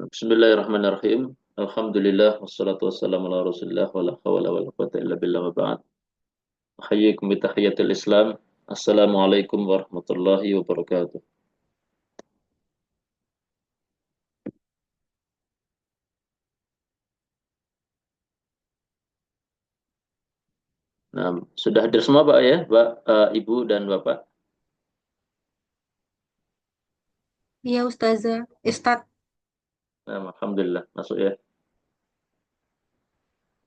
Bismillahirrahmanirrahim. Alhamdulillah wassalatu wassalamu ala Rasulillah wa la hawla wa la quwwata illa billah wa ba'd. Ahyikum bi tahiyatil Islam. Assalamualaikum warahmatullahi wabarakatuh. Nah, sudah hadir semua Pak ya, Pak, Ibu dan Bapak. Iya Ustazah, Ustad. Nah, Alhamdulillah masuk ya.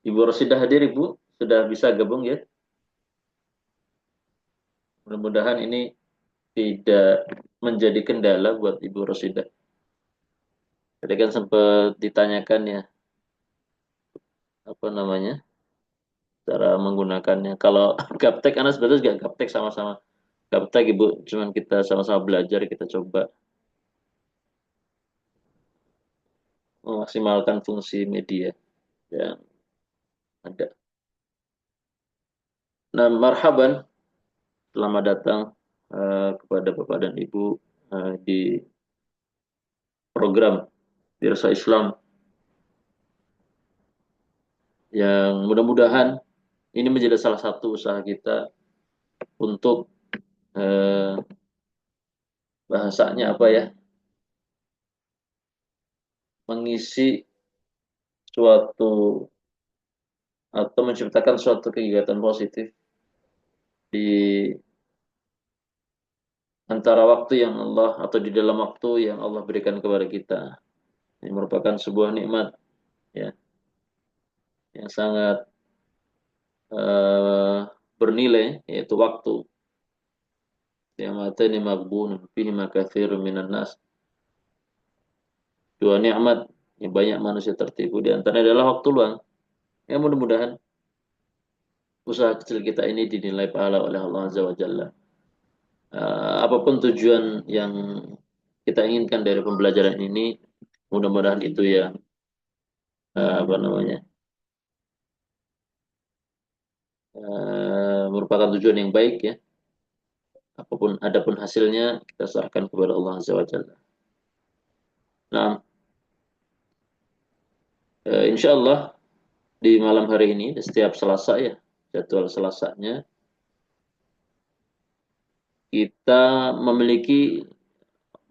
Ibu Rosidah hadir Ibu, sudah bisa gabung ya. Mudah-mudahan ini tidak menjadi kendala buat Ibu Rosidah. Tadi kan sempat ditanyakan ya, apa namanya, cara menggunakannya. Kalau gaptek, Anas sebetulnya juga gaptek sama-sama. Gaptek Ibu, cuman kita sama-sama belajar, kita coba memaksimalkan fungsi media yang ada. Nah, marhaban, selamat datang kepada Bapak dan Ibu di program Wirsa Islam yang mudah-mudahan ini menjadi salah satu usaha kita untuk eh, bahasanya apa ya, mengisi suatu atau menciptakan suatu kegiatan positif di antara waktu yang Allah atau di dalam waktu yang Allah berikan kepada kita. Ini merupakan sebuah nikmat ya yang sangat eh, bernilai, yaitu waktu. Yang mata ini maghbunun fihi makatsirun minan nas. Dua nikmat yang banyak manusia tertipu, di antaranya adalah waktu luang. Ya, mudah-mudahan usaha kecil kita ini dinilai pahala oleh Allah Azza wa Jalla. Apapun tujuan yang kita inginkan dari pembelajaran ini, mudah-mudahan itu ya, apa namanya, merupakan tujuan yang baik ya. Adapun hasilnya kita serahkan kepada Allah Azza wa Jalla. Nah, insya Allah di malam hari ini, setiap Selasa ya, jadwal Selasanya, kita memiliki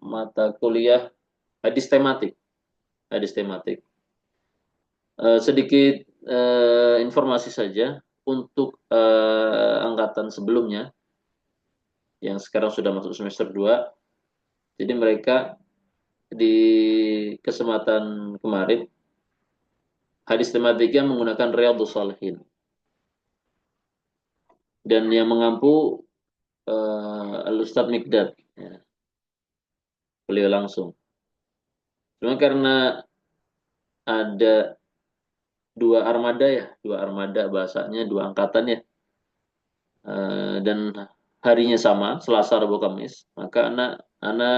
mata kuliah hadis tematik. Hadis tematik. Sedikit informasi saja untuk angkatan sebelumnya yang sekarang sudah masuk semester 2. Jadi mereka di kesempatan kemarin hadis tematiknya menggunakan Riyadhus Shalihin dan yang mengampu Al-Ustadz Mikdad ya, beliau langsung. Cuma karena ada dua armada bahasanya, dua angkatan ya, dan harinya sama, Selasa, Rabu, Kamis, maka anak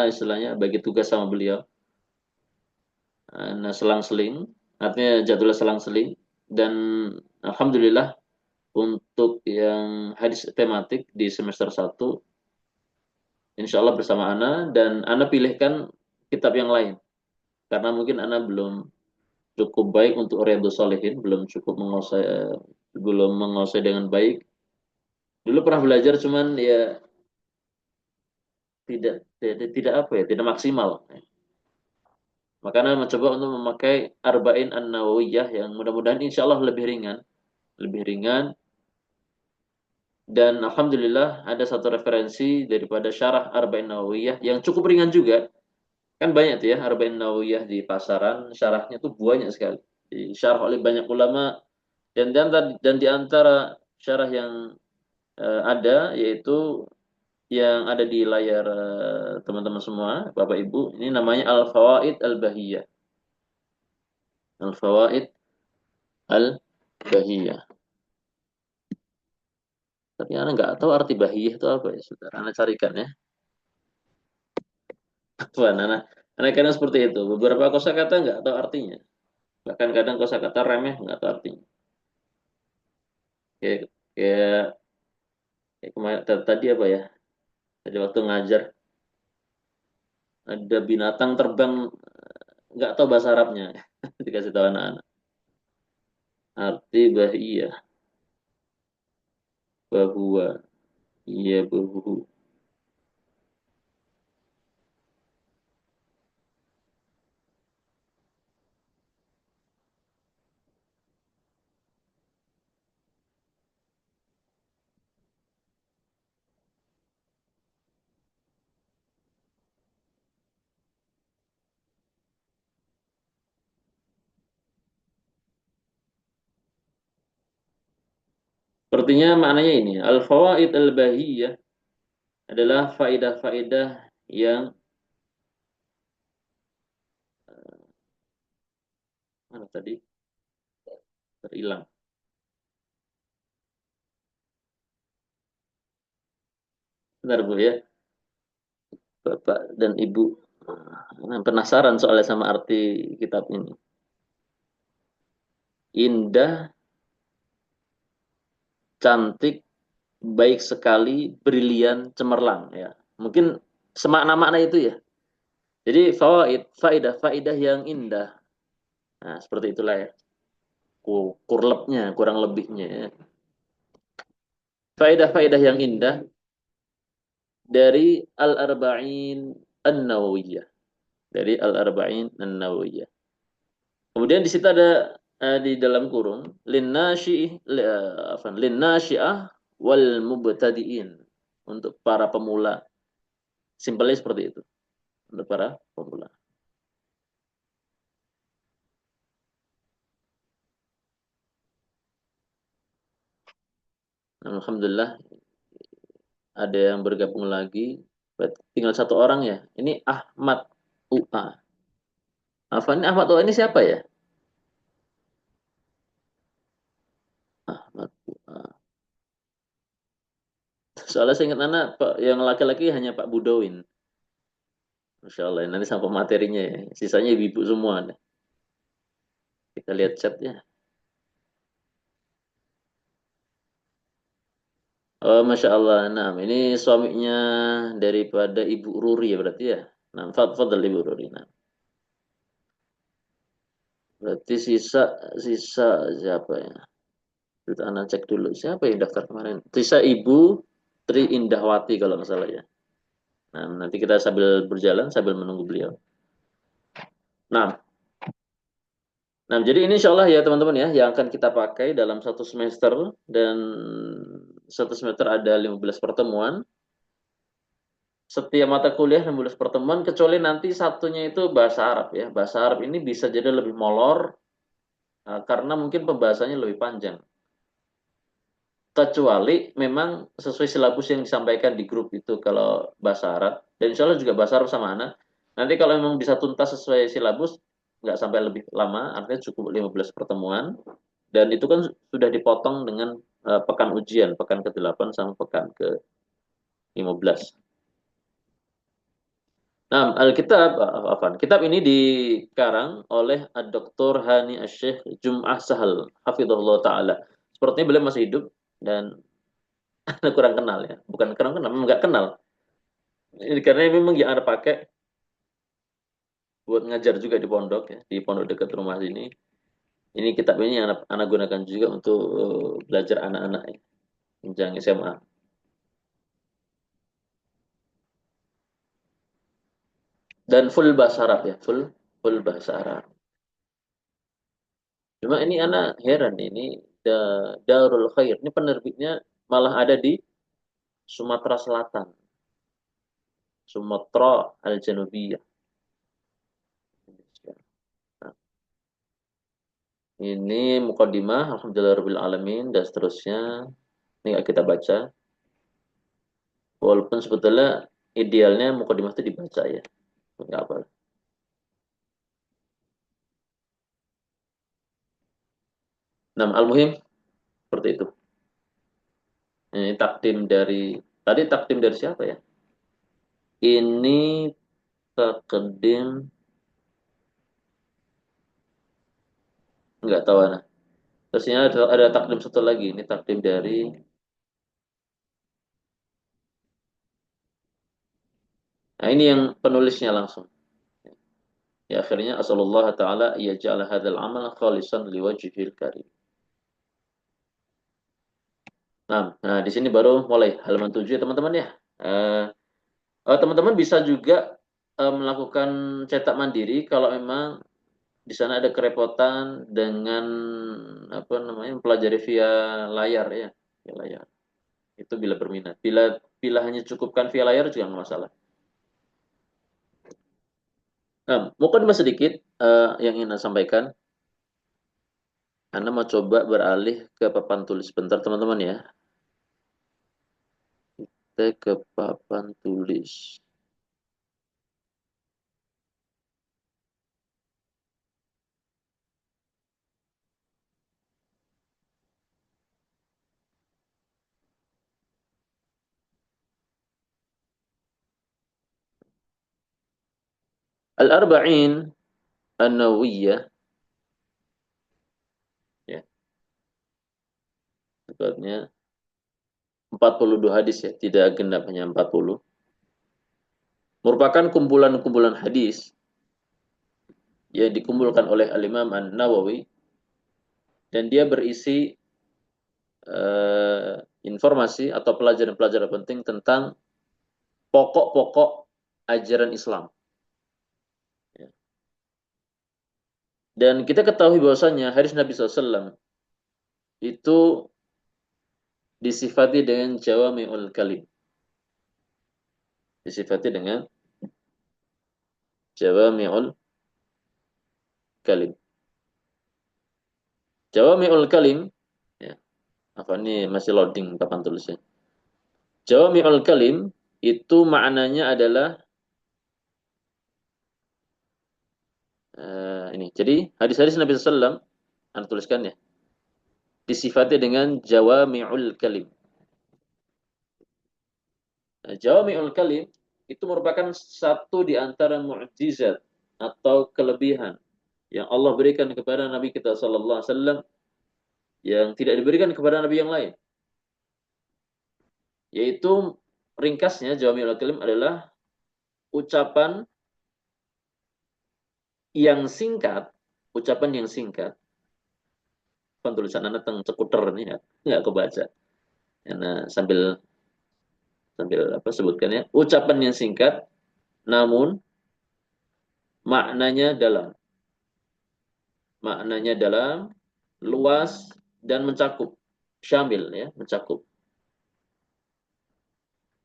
istilahnya bagi tugas sama beliau, anak selang-seling, artinya jadwal selang-seling, dan alhamdulillah untuk yang hadis tematik di semester 1, insya Allah bersama Ana, dan Ana pilihkan kitab yang lain karena mungkin Ana belum cukup baik untuk Riyadhus Shalihin, belum menguasai dengan baik. Dulu pernah belajar cuman ya tidak apa ya, tidak maksimal. Makanya mencoba untuk memakai Arba'in An-Nawawiyah yang mudah-mudahan insya Allah lebih ringan, dan alhamdulillah ada satu referensi daripada syarah Arba'in Nawawiyah yang cukup ringan juga. Kan banyak tuh ya Arba'in Nawawiyah di pasaran, syarahnya tuh banyak sekali. Disyarah oleh banyak ulama, dan di antara syarah yang ada, yaitu yang ada di layar teman-teman semua, Bapak Ibu, ini namanya Al-Fawaid Al-Bahiyah. Al-Fawaid Al-Bahiyah. Tapi Anda nggak tahu arti bahiyah itu apa ya, saudara. Anda carikan ya. Tuan, anak kadang seperti itu. Beberapa kosakata nggak tahu artinya. Bahkan kadang kosakata remeh nggak tahu artinya. Kayak, kayak, kayak kemarin, tadi apa ya? Tadi waktu ngajar, ada binatang terbang nggak tahu bahasa Arabnya. Dikasih tahu anak-anak. Arti bahiyah, bahwa, iya bahu. Sepertinya maknanya ini, al-fawaid al-bahiyah adalah faedah-faedah yang mana tadi terhilang. Benar Bu ya, Bapak dan Ibu. Penasaran soalnya sama arti kitab ini. Indah, cantik, baik sekali, brilian, cemerlang ya. Mungkin semakna-makna itu ya. Jadi fawaid, faidah-faidah yang indah. Nah, seperti itulah ya. Kurlepnya, kurang lebihnya ya. Faidah-faidah yang indah dari Al-Arba'in An-Nawawiyah. Dari Al-Arba'in An-Nawawiyah. Kemudian di situ ada di dalam kurung linnasyi'ah wal mubtadi'in, untuk para pemula. Simpelnya seperti itu. Untuk para pemula. Nah, alhamdulillah ada yang bergabung lagi. Tinggal satu orang ya. Ini Ahmad UA. Afan Ahmad UA ini siapa ya? Ahmad UA. Soalnya saya ingat anak yang laki-laki hanya Pak Budowin. Masya Allah, nanti sampai materinya ya. Sisanya ibu-ibu semua. Nih. Kita lihat chatnya. Oh, Masya Allah. Nah, ini suaminya daripada Ibu Ruri ya berarti ya. Nah, fadl Ibu Ruri. Nah, berarti sisa sisa siapa ya? Kita anak cek dulu. Siapa yang daftar kemarin? Sisa Ibu Tri Indahwati kalau nggak salah ya. Nah, nanti kita sambil berjalan sambil menunggu beliau. Nah, nah, jadi ini insya Allah ya teman-teman ya, yang akan kita pakai dalam satu semester, dan satu semester ada 15 pertemuan. Setiap mata kuliah 16 pertemuan, kecuali nanti satunya itu bahasa Arab ya. Bahasa Arab ini bisa jadi lebih molor, karena mungkin pembahasannya lebih panjang. Kecuali memang sesuai silabus yang disampaikan di grup itu kalau bahasa Arab. Dan insya Allah juga bahasa Arab sama anak. Nanti kalau memang bisa tuntas sesuai silabus, nggak sampai lebih lama, artinya cukup 15 pertemuan. Dan itu kan sudah dipotong dengan pekan ujian, pekan ke-8 sama pekan ke-15. Nah, Alkitab, apa? Kitab ini dikarang oleh Dr. Hani Asyikh Jum'ah Sahal, Hafidhullah Ta'ala. Sepertinya beliau masih hidup dan kurang kenal ya. Bukan kurang kenal, memang nggak kenal. Ini karena memang yang ada pakai buat ngajar juga di pondok ya, di pondok dekat rumah sini. Ini kitab ini anak gunakan juga untuk belajar anak-anak ya, jenjang SMA. Dan full bahasa Arab ya, full bahasa Arab. Cuma ini anak heran ini Darul Khair ini penerbitnya malah ada di Sumatera Selatan, Sumatera Al-Janubiyah. Nah, ini mukadimah alhamdulillahirabbil alamin dan seterusnya. Ini nggak kita baca. Walaupun sebetulnya idealnya mukadimah itu dibaca ya. Nggak apa. Nah, al-muhim seperti itu. Ini takdim dari tadi takdim dari siapa ya? Ini takdim nggak tahu nah. Terusnya ada takdim satu lagi. Ini takdim dari nah ini yang penulisnya langsung. Ya akhirnya asallallahu taala yaj'al hadzal amal khalisan liwajhil karim. Nah, di sini baru mulai halaman 7 ya teman-teman ya. Eh, teman-teman bisa juga melakukan cetak mandiri kalau memang di sana ada kerepotan dengan apa namanya mempelajari via layar ya, via layar. Itu bila berminat. Bila hanya cukupkan via layar juga nggak masalah. Nah, mungkin mas sedikit yang ingin saya sampaikan. Anda mau coba beralih ke papan tulis bentar teman-teman ya. Kita ke papan tulis. Al-Arba'in An-Nawawiyah ya, sebabnya 42 hadis ya, tidak genap hanya 40. Merupakan kumpulan-kumpulan hadis yang dikumpulkan oleh Al-Imam An-Nawawi dan dia berisi informasi atau pelajaran-pelajaran penting tentang pokok-pokok ajaran Islam. Ya. Dan kita ketahui bahwasanya hadis Nabi SAW itu disifati dengan jawami'ul kalim. Disifati dengan jawami'ul kalim. Jawami'ul kalim, ya, apa ini masih loading papan tulisnya. Jawami'ul kalim itu maknanya adalah ini. Jadi hadis-hadis Nabi SAW, Anda tuliskan ya, disifati dengan jawami'ul kalim. Nah, jawami'ul kalim itu merupakan satu di antara mukjizat atau kelebihan yang Allah berikan kepada Nabi kita sallallahu alaihi wasallam yang tidak diberikan kepada nabi yang lain. Yaitu ringkasnya Jawami'ul Kalim adalah ucapan yang singkat, ucapan yang singkat. Tulisan Anda tentang cekuter nih ya, nggak kebaca. Karena sambil sambil apa sebutkan ya, ucapan yang singkat namun maknanya dalam. Maknanya dalam, luas dan mencakup. Syamil ya, mencakup.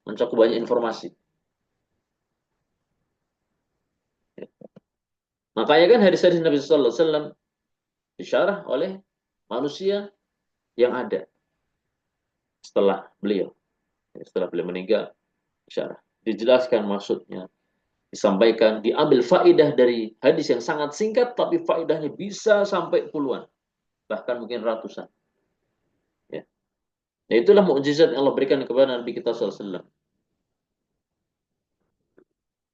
Mencakup banyak informasi. Makanya kan hadis-hadis Nabi sallallahu alaihi wasallam disyarah oleh manusia yang ada setelah beliau. Setelah beliau meninggal, disyarah. Dijelaskan maksudnya, disampaikan, diambil faidah dari hadis yang sangat singkat, tapi faidahnya bisa sampai puluhan, bahkan mungkin ratusan. Ya. Nah, itulah mukjizat yang Allah berikan kepada Nabi kita SAW.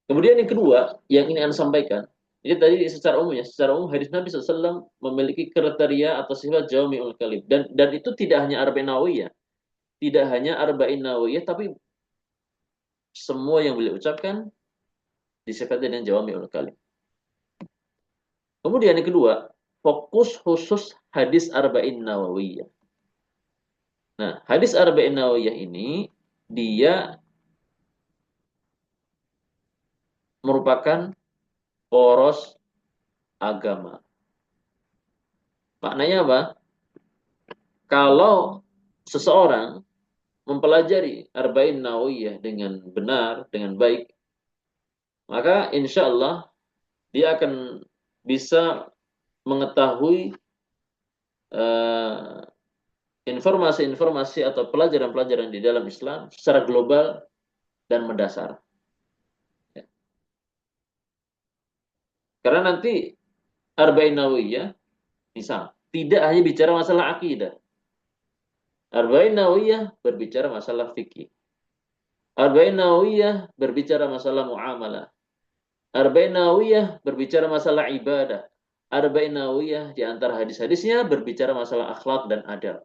Kemudian yang kedua, yang ini Anda sampaikan, ini tadi secara umum ya, secara umum hadis Nabi SAW memiliki kriteria atau sifat jawami'ul kalim. Dan itu tidak hanya arba'in nawawiyah, tidak hanya arba'in nawawiyah, tapi semua yang beliau ucapkan disifati dengan jawami'ul kalim. Kemudian yang kedua, fokus khusus hadis arba'in nawawiyah. Nah, hadis arba'in nawawiyah ini dia merupakan poros agama. Maknanya apa? Kalau seseorang mempelajari arba'in nawawiyah dengan benar, dengan baik, maka insya Allah dia akan bisa mengetahui eh, informasi-informasi atau pelajaran-pelajaran di dalam Islam secara global dan mendasar. Ya. Karena nanti Arba'in Nawawiyah, misal, tidak hanya bicara masalah akidah. Arba'in Nawawiyah berbicara masalah fikih. Arba'in Nawawiyah berbicara masalah muamalah. Arba'in Nawawiyah berbicara masalah ibadah. Arba'in Nawawiyah di antara hadis-hadisnya berbicara masalah akhlak dan adab.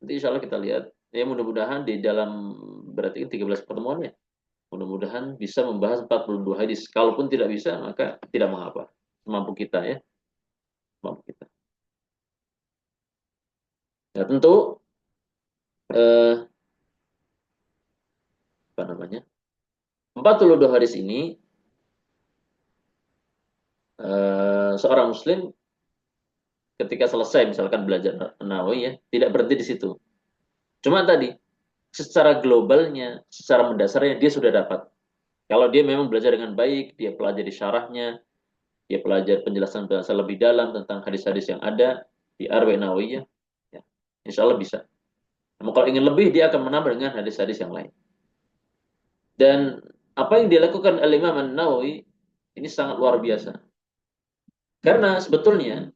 Nanti insya Allah kita lihat. Ya mudah-mudahan di dalam berarti 13 pertemuan ya. Mudah-mudahan bisa membahas 42 hadis. Kalaupun tidak bisa, maka tidak mengapa. Semampu kita ya, semampu kita. Ya tentu eh, apa namanya? 42 hadis ini seorang muslim ketika selesai misalkan belajar Nawawi ya, tidak berhenti di situ. Cuma tadi secara globalnya, secara mendasarnya dia sudah dapat. Kalau dia memang belajar dengan baik, dia pelajari syarahnya, dia pelajari penjelasan-penjelasan lebih dalam tentang hadis-hadis yang ada di Arba'in Nawawiyah, ya, insya Allah bisa. Namun kalau ingin lebih, dia akan menambah dengan hadis-hadis yang lain. Dan apa yang dilakukan Al-Imam An-Nawawi ini sangat luar biasa. Karena sebetulnya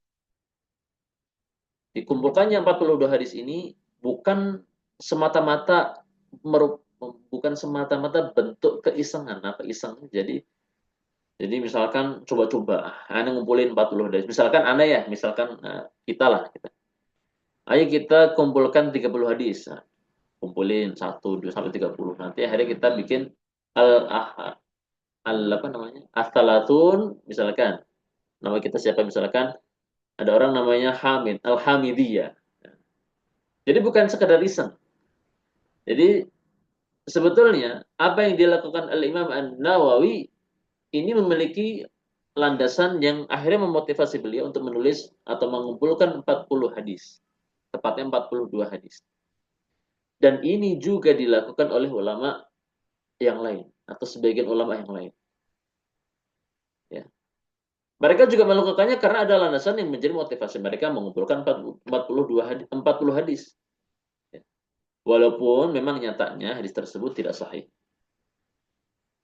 dikumpulkannya 42 hadis ini bukan semata-mata bukan semata-mata bentuk keisengan apa iseng. Jadi misalkan coba-coba Anda ngumpulin 40 hadis. Misalkan Anda ya, misalkan kita lah kita. Ayo kita kumpulkan 30 hadis. Nah, kumpulin 1, 2 sampai 30. Nanti akhirnya kita bikin al ah, al apa namanya? As-salatun misalkan. Nama kita siapa misalkan ada orang namanya Hamid, Al-Hamidiyah. Jadi bukan sekedar iseng. Jadi sebetulnya apa yang dilakukan Al-Imam An-Nawawi ini memiliki landasan yang akhirnya memotivasi beliau untuk menulis atau mengumpulkan 40 hadis. Tepatnya 42 hadis. Dan ini juga dilakukan oleh ulama yang lain atau sebagian ulama yang lain. Ya. Mereka juga melakukannya karena ada landasan yang menjadi motivasi mereka mengumpulkan 40 hadis. Ya. Walaupun memang nyatanya hadis tersebut tidak sahih.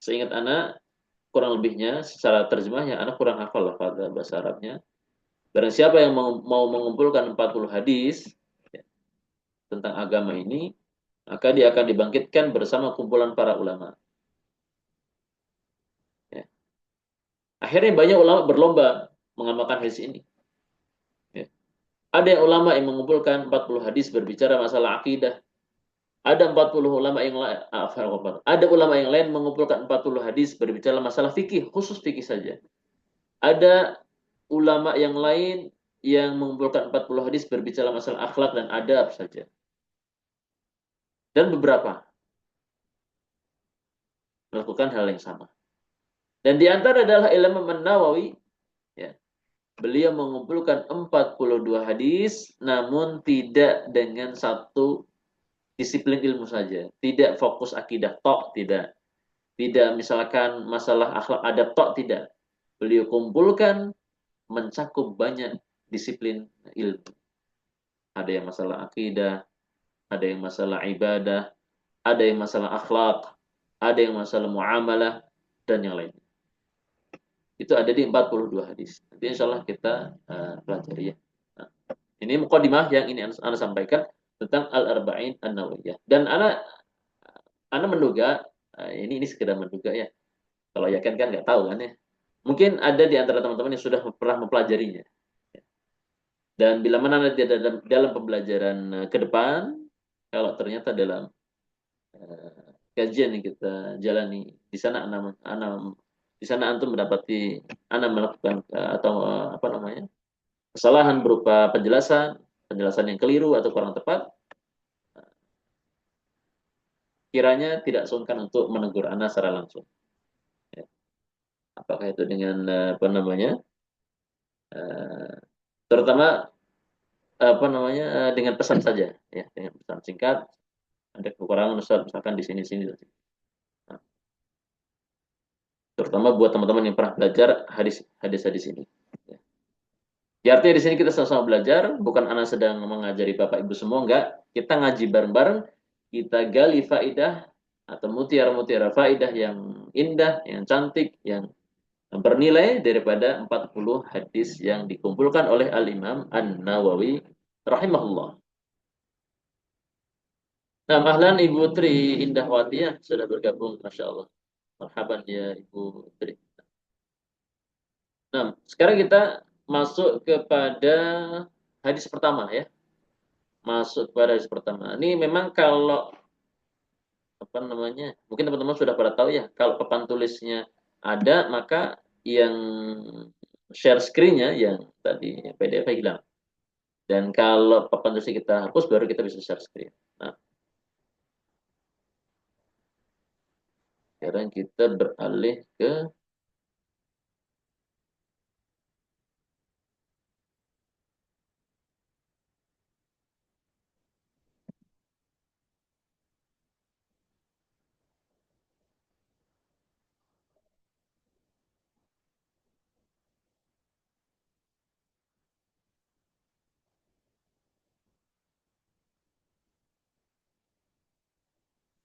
Seingat anak, kurang lebihnya secara terjemahnya anak kurang hafal lah pada bahasa Arabnya. Barang siapa yang mau mengumpulkan 40 hadis ya, tentang agama ini, maka dia akan dibangkitkan bersama kumpulan para ulama. Ya. Akhirnya banyak ulama berlomba mengamalkan hadis ini. Ya. Ada yang ulama yang mengumpulkan 40 hadis berbicara masalah akidah. Ada 40 ulama yang lain, ada ulama yang lain mengumpulkan 40 hadis berbicara masalah fikih, khusus fikih saja. Ada ulama yang lain yang mengumpulkan 40 hadis berbicara masalah akhlak dan adab saja. Dan beberapa melakukan hal yang sama. Dan di antara adalah Imam An-Nawawi, ya, beliau mengumpulkan 42 hadis, namun tidak dengan satu disiplin ilmu saja. Tidak fokus akidah tok, tidak. Tidak misalkan masalah akhlak adab tok, tidak. Beliau kumpulkan mencakup banyak disiplin ilmu. Ada yang masalah akidah, ada yang masalah ibadah, ada yang masalah akhlak, ada yang masalah muamalah, dan yang lain. Itu ada di 42 hadis. Nanti insya Allah kita pelajari ya. Nah, ini mukadimah yang ini Anda sampaikan tentang Al-Arba'in An-Nawawiyah. Dan Anda menduga, ini sekedar menduga ya. Kalau yakin kan nggak tahu kan ya. Mungkin ada di antara teman-teman yang sudah pernah mempelajarinya. Dan bila mana nanti dalam pembelajaran ke depan, kalau ternyata dalam kajian yang kita jalani di sana di sana antum mendapati melakukan atau apa namanya kesalahan berupa penjelasan yang keliru atau kurang tepat, kiranya tidak sungkan untuk menegur ana secara langsung. Ya. Apakah itu dengan apa namanya terutama apa namanya dengan pesan saja, ya dengan pesan singkat. Ada kekurangan Ustaz, misalkan di sini-sini. Nah, terutama buat teman-teman yang pernah belajar hadis-hadis ini. Ya. Ya, artinya di sini kita sama-sama belajar, bukan anak sedang mengajari Bapak Ibu semua, enggak. Kita ngaji bareng-bareng, kita gali faidah atau mutiara-mutiara faidah yang indah, yang cantik, yang bernilai daripada 40 hadis yang dikumpulkan oleh Al-Imam An-Nawawi rahimahullah. Nah, ahlan Ibu Tri Indahwati ya, sudah bergabung, Masya Allah. Marhaban ya Ibu Tri. Nah, sekarang kita masuk kepada hadis pertama ya. Masuk kepada hadis pertama. Ini memang kalau apa namanya? Mungkin teman-teman sudah pada tahu ya, kalau papan tulisnya ada, maka yang share screen-nya yang tadi PDF hilang. Dan kalau papan tulisnya kita hapus, baru kita bisa share screen. Nah, sekarang kita beralih ke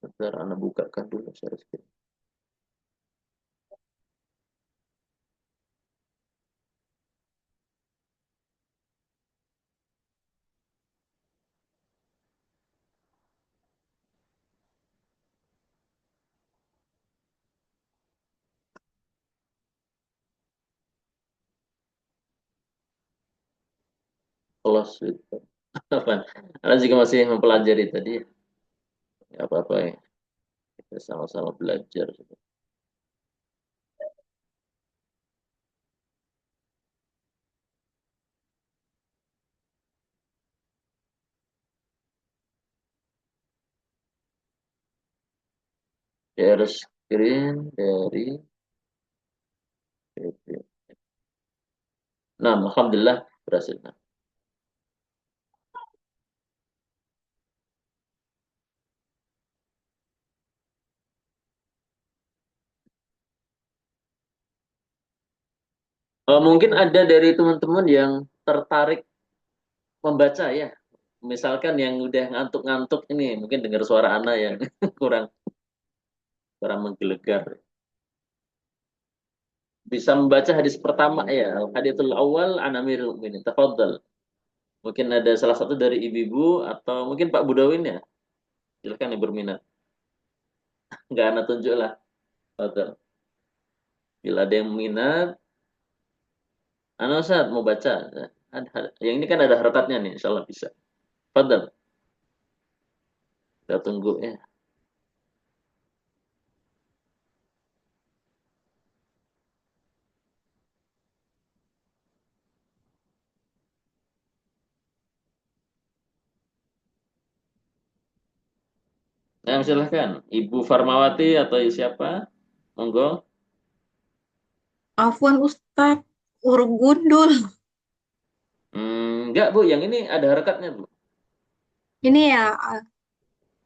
sebentar, Anda bukakan dulu share screen. Close itu. Apa? Anda juga masih mempelajari tadi, ya apa-apa ya. Kita sama-sama belajar. Share screen dari PP. Nah, alhamdulillah berhasil. Nah, mungkin ada dari teman-teman yang tertarik membaca ya. Misalkan yang udah ngantuk-ngantuk ini, mungkin dengar suara Ana yang kurang kurang menggelegar. Bisa membaca hadis pertama ya, hadithul awal an Amirul Mukminin. Tafadhal. Mungkin ada salah satu dari ibu-ibu atau mungkin Pak Budawin ya. Silakan yang berminat. Enggak Ana tunjuk lah. Tafadhal. Bila ada yang minat, Ana Ustaz mau baca. Yang ini kan ada harakatnya nih, insyaallah bisa. Tafadhal. Kita tunggu ya. Nah, silahkan. Ibu Farmawati atau siapa? Monggo. Afwan Ustadz, Urgundul. Enggak, Bu. Yang ini ada harakatnya, Bu. Ini ya,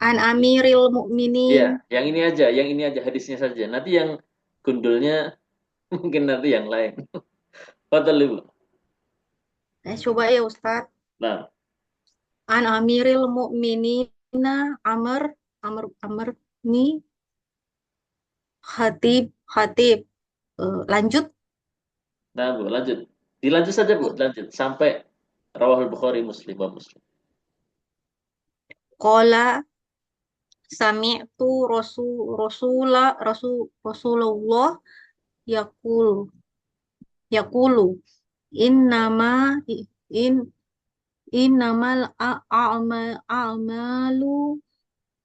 An Amiril Iya, Mukminin. yang ini aja. Yang ini aja hadisnya saja. Nanti yang gundulnya mungkin nanti yang lain. Fadal, Ibu. Coba ya Ustadz. Nah, An Amiril Mukminina Amr, Amr ni Hatib, Hatib. Lanjut. nah, Bu, lanjut. Dilanjut saja, Bu. Lanjut. Sampai Rawahul Bukhari Muslim, Wa Muslim. Qala sami'tu Rasulullah yaqul yaqulu innama in innamal a'malu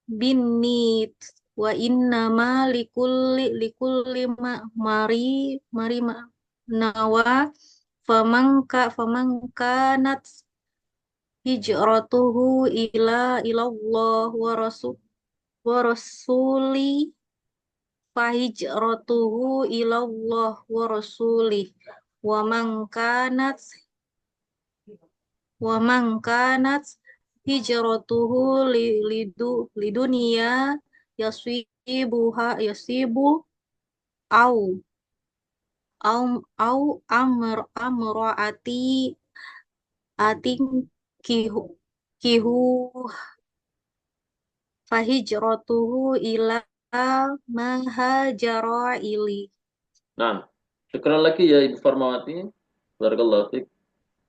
binnit wa innama likulli mari nawa faman kanat hijratuhu ilallah wa rasuli fahijratuhu ilallah wa rasulih wa man kanat wa man kanat hijratuhu lidunia yasibu au amroati ating kihu kihu fahijratuhu ila mahajara ili. Nah, syukur lagi ya Ibu Farmawati. Barakallahu fiik.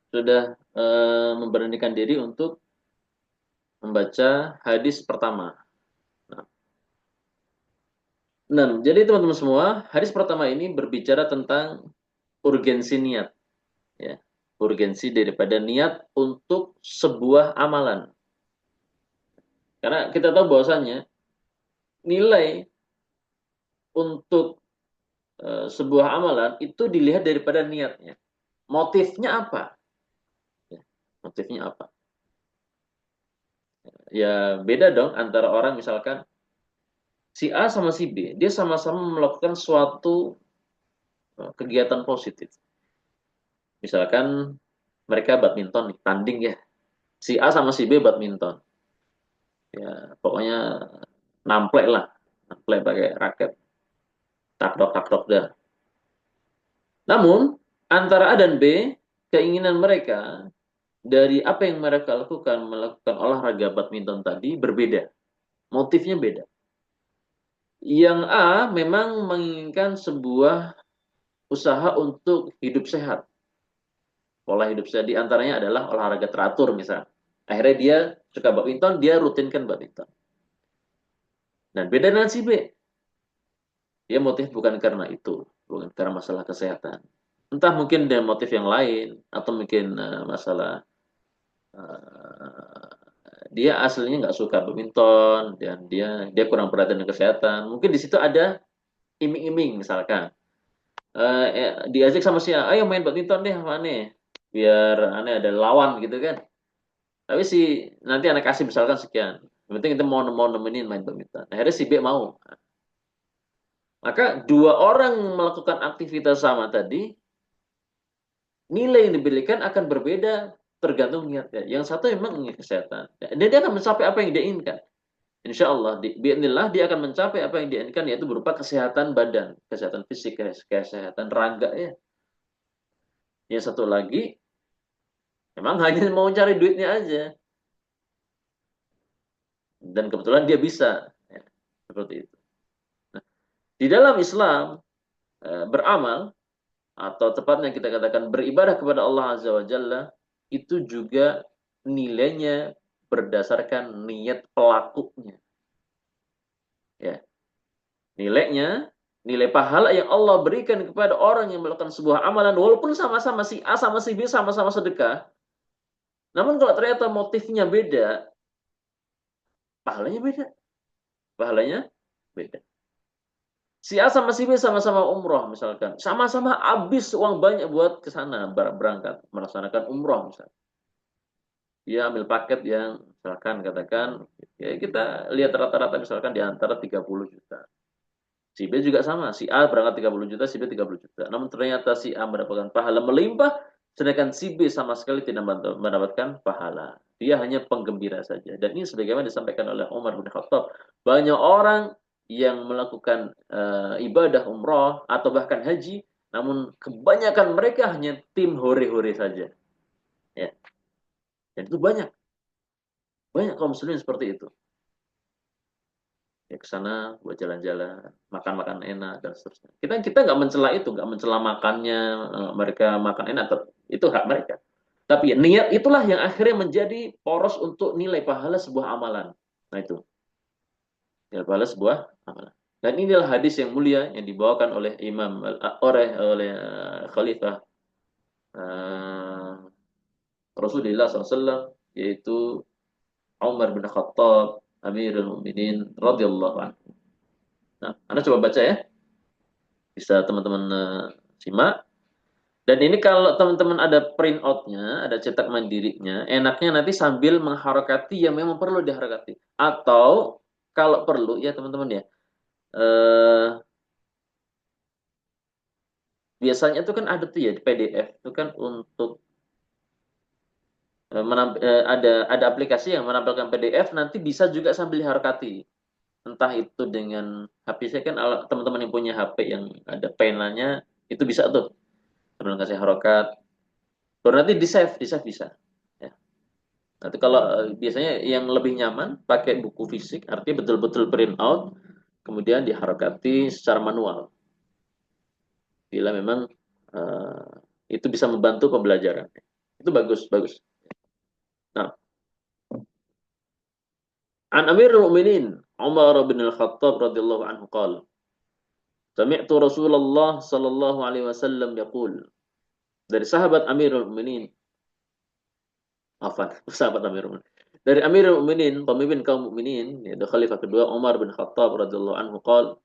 Sudah memberanikan diri untuk membaca hadis pertama. Nah, jadi teman-teman semua, hadis pertama ini berbicara tentang urgensi niat, ya. Urgensi daripada niat untuk sebuah amalan. Karena kita tahu bahwasannya nilai untuk sebuah amalan itu dilihat daripada niatnya. Motifnya apa? Ya, motifnya apa? Ya beda dong antara orang misalkan si A sama si B, dia sama-sama melakukan suatu kegiatan positif. Misalkan mereka badminton nih, tanding ya. Si A sama si B badminton. Ya, pokoknya namplek lah. Namplek pakai raket. Tak tok dah. Namun, antara A dan B, keinginan mereka dari apa yang mereka lakukan, melakukan olahraga badminton tadi berbeda. Motifnya beda. Yang A memang menginginkan sebuah usaha untuk hidup sehat. Pola hidup sehat di antaranya adalah olahraga teratur misalnya. Akhirnya dia suka badminton, dia rutinkan badminton. Dan beda dengan si B. Dia motif bukan karena itu, bukan karena masalah kesehatan. Entah mungkin ada motif yang lain, atau mungkin masalah uh, dia aslinya nggak suka badminton, dan dia kurang perhatian dengan kesehatan. Mungkin di situ ada iming-iming misalkan. Diajak sama si A, ayo main badminton deh, mana? Biar aneh ada lawan gitu kan. Tapi si nanti anak kasih misalkan sekian. Yang penting kita mau nemenin main badminton. Akhirnya si B mau. Maka dua orang melakukan aktivitas sama tadi, nilai yang diberikan akan berbeda tergantung niatnya. Yang satu memang ingin kesehatan. Dan dia akan mencapai apa yang dia inginkan. Insya Allah, biidznillah dia akan mencapai apa yang dia inginkan, yaitu berupa kesehatan badan, kesehatan fisik, kesehatan raga ya. Yang satu lagi, memang hanya mau cari duitnya aja. Dan kebetulan dia bisa. Ya, seperti itu. Nah, di dalam Islam, beramal, atau tepatnya kita katakan beribadah kepada Allah Azza wa Jalla, itu juga nilainya berdasarkan niat pelakunya. Ya, nilainya, nilai pahala yang Allah berikan kepada orang yang melakukan sebuah amalan, walaupun sama-sama si A sama si B sama-sama sedekah, namun kalau ternyata motifnya beda, pahalanya beda. Pahalanya beda. Si A sama si B sama-sama umroh misalkan, sama-sama habis uang banyak buat ke sana berangkat melaksanakan umroh misalkan. Dia ambil paket yang misalkan katakan ya kita lihat rata-rata misalkan di antara 30 juta. Si B juga sama, si A berangkat 30 juta, si B 30 juta. Namun ternyata si A mendapatkan pahala melimpah, sedangkan si B sama sekali tidak mendapatkan pahala. Dia hanya penggembira saja. Dan ini sebagaimana disampaikan oleh Umar bin Khattab, banyak orang yang melakukan ibadah umroh atau bahkan haji, namun kebanyakan mereka hanya tim hore-hore saja. Ya. Dan itu banyak. Banyak kaum muslimin seperti itu. Ya ke sana buat jalan-jalan, makan-makan enak dan seterusnya. Kita nggak mencela itu, nggak mencela makannya, mereka makan enak, itu hak mereka. Tapi ya, niat itulah yang akhirnya menjadi poros untuk nilai pahala sebuah amalan. Nah itu, nilai pahala sebuah amalan. Dan inilah hadis yang mulia yang dibawakan oleh Imam oleh Khalifah uh, Rasulullah SAW, yaitu Umar bin Khattab Amirul Mukminin radhiyallahu anhu. Nah, Anda coba baca ya, bisa teman-teman simak. Dan ini kalau teman-teman ada print out-nya, ada cetak mandirinya, enaknya nanti sambil mengharokati yang memang perlu diharokati. Atau kalau perlu ya teman-teman ya, eh, biasanya itu kan ada tuh ya di PDF itu kan untuk ada aplikasi yang menampilkan PDF nanti bisa juga sambil diharokati. Entah itu dengan HP saya kan teman-teman yang punya HP yang ada penanya itu bisa tuh. Teman kasih harokat. Baru nanti di save bisa. Ya. Nanti kalau biasanya yang lebih nyaman pakai buku fisik, artinya betul-betul print out, kemudian diharokati secara manual. Bila memang uh, itu bisa membantu pembelajaran. Itu bagus, bagus. Nah, An Amirul Mukminin Umar bin Al-Khattab radhiyallahu anhu qala Sami'tu Rasulullah sallallahu alaihi wasallam yaqul. Dari sahabat Amirul Mukminin, sahabat Amirul Mukminin. dari Amirul Mukminin, pemimpin kaum mukminin, yaitu Khalifah kedua Umar bin Khattab radhiyallahu anhu qol,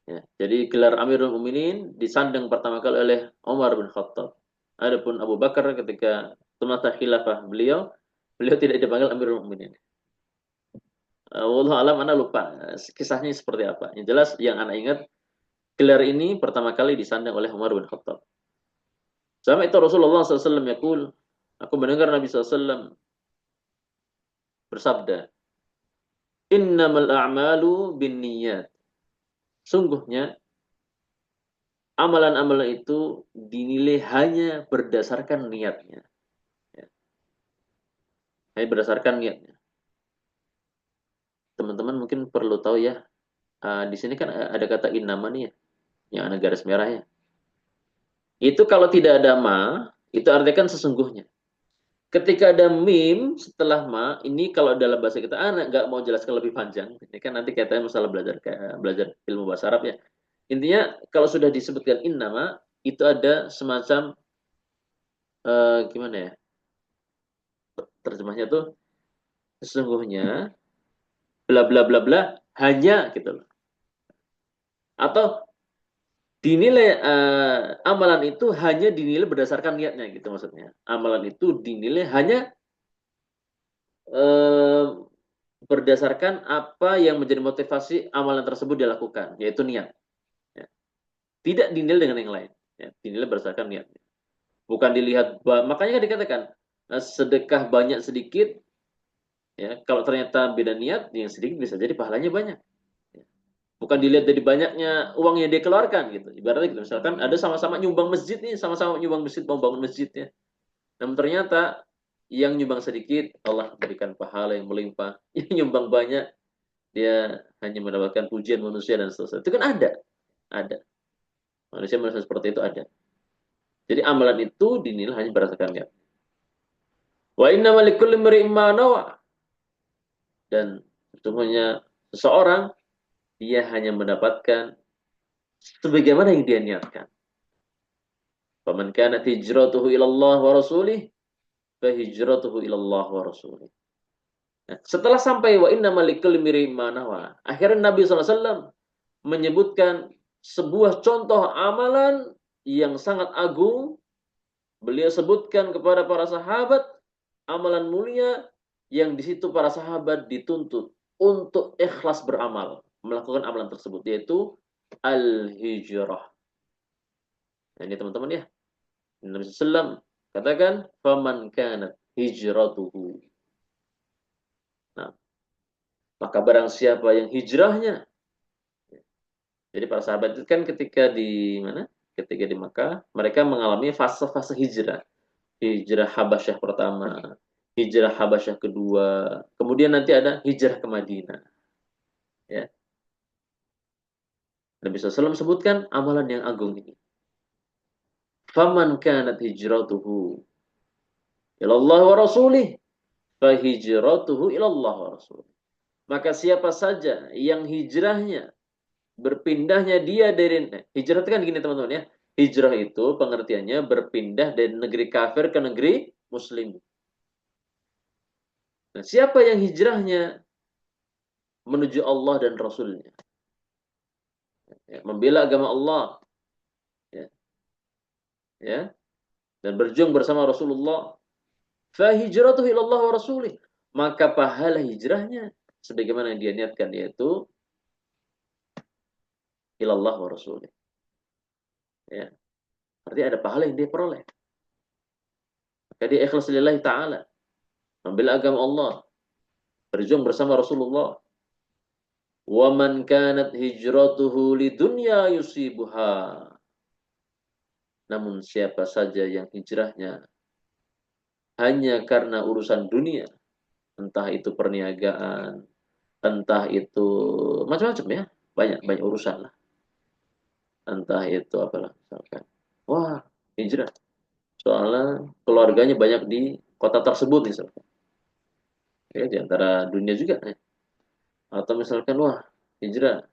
ya, jadi gelar Amirul Mukminin disandang pertama kali oleh Umar bin Khattab. Adapun Abu Bakar ketika semasa khilafah beliau, beliau tidak dipanggil Amirul Mukminin. Wallahu alam, ana lupa kisahnya seperti apa. Yang jelas yang ana ingat gelar ini pertama kali disandang oleh Umar bin Khattab. Sama itu Rasulullah SAW yaqul, aku mendengar Nabi SAW bersabda, innamal a'malu binniyat. Sungguhnya amalan-amalan itu dinilai hanya berdasarkan niatnya. Ya, hanya berdasarkan niatnya. Teman-teman mungkin perlu tahu ya, di sini kan ada kata innama nih ya, yang ada garis merahnya. Itu kalau tidak ada ma, itu artinya kan sesungguhnya. Ketika ada mim setelah ma, ini kalau dalam bahasa kita, anak nggak mau jelaskan lebih panjang. Ini kan nanti katanya masalah belajar ilmu bahasa Arab ya. Intinya kalau sudah disebutkan innama, itu ada semacam gimana ya? Terjemahnya tuh sesungguhnya bla bla bla bla hanya gitu loh. Atau dinilai amalan itu hanya dinilai berdasarkan niatnya gitu maksudnya. Amalan itu dinilai hanya eh, berdasarkan apa yang menjadi motivasi amalan tersebut dilakukan, yaitu niat. Ya. Tidak dinilai dengan yang lain. Ya. Dinilai berdasarkan niat. Bukan dilihat, makanya kan dikatakan sedekah banyak sedikit, ya kalau ternyata beda niat, yang sedikit bisa jadi pahalanya banyak. Ya. Bukan dilihat dari banyaknya uang yang dia keluarkan gitu. Ibaratnya gitu, misalkan ada sama-sama nyumbang masjid nih, sama-sama nyumbang masjid, mau bangun masjid ya. Namun ternyata yang nyumbang sedikit Allah berikan pahala yang melimpah, yang nyumbang banyak dia hanya mendapatkan pujian manusia dan seterusnya. Itu kan ada. Manusia merasa seperti itu ada. Jadi amalan itu dinilai hanya berdasarkan niat. Wa inna likulli imri'in ma nawa. Dan sesungguhnya seseorang dia hanya mendapatkan sebagaimana yang dia niatkan. Faman kanat hijratuhu ila Allah wa rasulih fa hijratuhu ila Allah wa rasulih. Nah, setelah sampai wa inna likulli imri'in ma nawa, akhirnya Nabi SAW menyebutkan sebuah contoh amalan yang sangat agung. Beliau sebutkan kepada para sahabat amalan mulia yang di situ para sahabat dituntut untuk ikhlas beramal, melakukan amalan tersebut, yaitu al-hijrah. Nah, ini teman-teman ya. Nabi SAW katakan, faman kanat hijratuhu. Nah, maka barang siapa yang hijrahnya. Jadi para sahabat itu kan ketika di mana? Ketika di Makkah, mereka mengalami fase-fase hijrah. Hijrah Habasyah pertama, hijrah Habasyah kedua, kemudian nanti ada hijrah ke Madinah. Ya. Nabi SAW sebutkan amalan yang agung ini. Faman kanat hijratuhu ilallah wa rasulih, fa hijratuhu ilallah wa rasulih. Maka siapa saja yang hijrahnya, berpindahnya dia dari, hijrah itu kan gini teman-teman ya. Hijrah itu pengertiannya berpindah dari negeri kafir ke negeri muslim. Nah, siapa yang hijrahnya menuju Allah dan Rasulnya, ya, membela agama Allah, ya, ya, dan berjuang bersama Rasulullah, fa hijratuhu ilallah wa rasulih, maka pahala hijrahnya sebagaimana yang dia niatkan, yaitu ilallah wa rasulih. Ya, artinya ada pahala yang dia peroleh. Maka dia ikhlas lillahi ta'ala, membela agama Allah, berjuang bersama Rasulullah. Wa man kanat hijratuhu lidunya yusibuha. Namun siapa saja yang hijrahnya hanya karena urusan dunia, entah itu perniagaan, entah itu macam-macam ya, banyak banyak urusan lah, entah itu apalah misalkan, wah hijrah, soalnya keluarganya banyak di kota tersebut misalkan, ya di antara dunia juga ya. Atau misalkan wah hijrah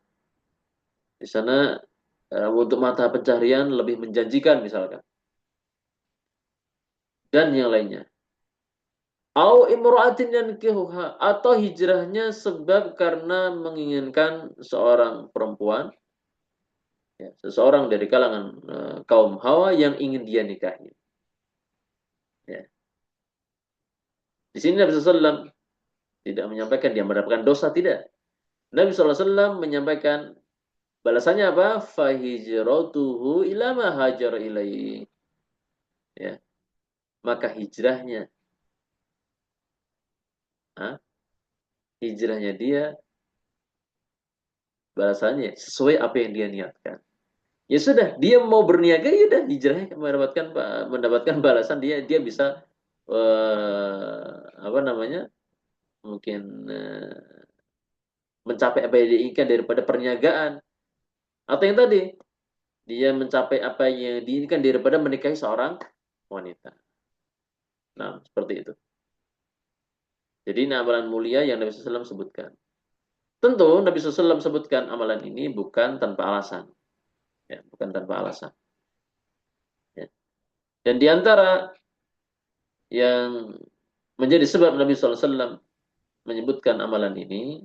di sana untuk mata pencaharian lebih menjanjikan misalkan, dan yang lainnya. Au imra'atin yankihuha, atau hijrahnya sebab karena menginginkan seorang perempuan, ya, seseorang dari kalangan kaum Hawa yang ingin dia nikahi. Ya. Di sini Nabi SAW tidak menyampaikan dia mendapatkan dosa, tidak. Nabi SAW menyampaikan balasannya apa? Fahijratuhu ila ma hajar ilaihi. Ya, maka hijrahnya, ah, hijrahnya dia balasannya sesuai apa yang dia niatkan. Ya sudah, dia mau berniaga, ya udah hijrahnya mendapatkan balasan, dia bisa apa namanya? Mungkin mencapai apa yang dia inginkan daripada perniagaan, atau yang tadi dia mencapai apa yang diinginkan daripada menikahi seorang wanita. Nah, seperti itu. Jadi ini amalan mulia yang Nabi SAW sebutkan. Tentu Nabi SAW sebutkan amalan ini bukan tanpa alasan, ya, bukan tanpa alasan. Ya. Dan di antara yang menjadi sebab Nabi SAW menyebutkan amalan ini,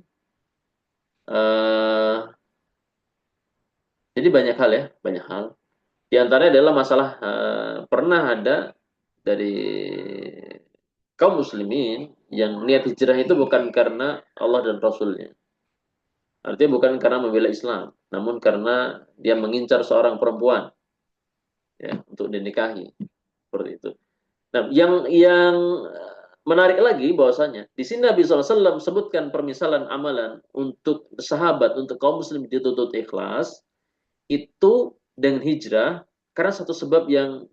eh, jadi banyak hal, ya, banyak hal. Di antaranya adalah masalah pernah ada dari kaum muslimin yang niat hijrah itu bukan karena Allah dan Rasulnya. Artinya bukan karena membela Islam, namun karena dia mengincar seorang perempuan, ya, untuk dinikahi, seperti itu. Nah, yang menarik lagi bahwasanya di sini Nabi SAW sebutkan permisalan amalan untuk sahabat, untuk kaum muslim dituntut ikhlas itu dengan hijrah karena satu sebab yang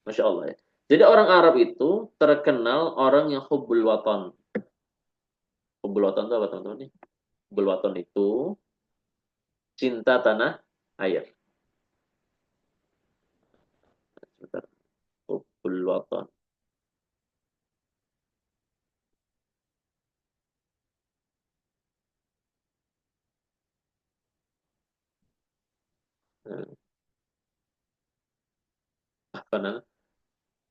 masya Allah, ya. Jadi orang Arab itu terkenal orang yang hubbul watan. Hubbul watan itu apa, teman-teman? Hubbul watan itu cinta tanah air. Sebentar. Hubbul watan. Nah, apa namanya?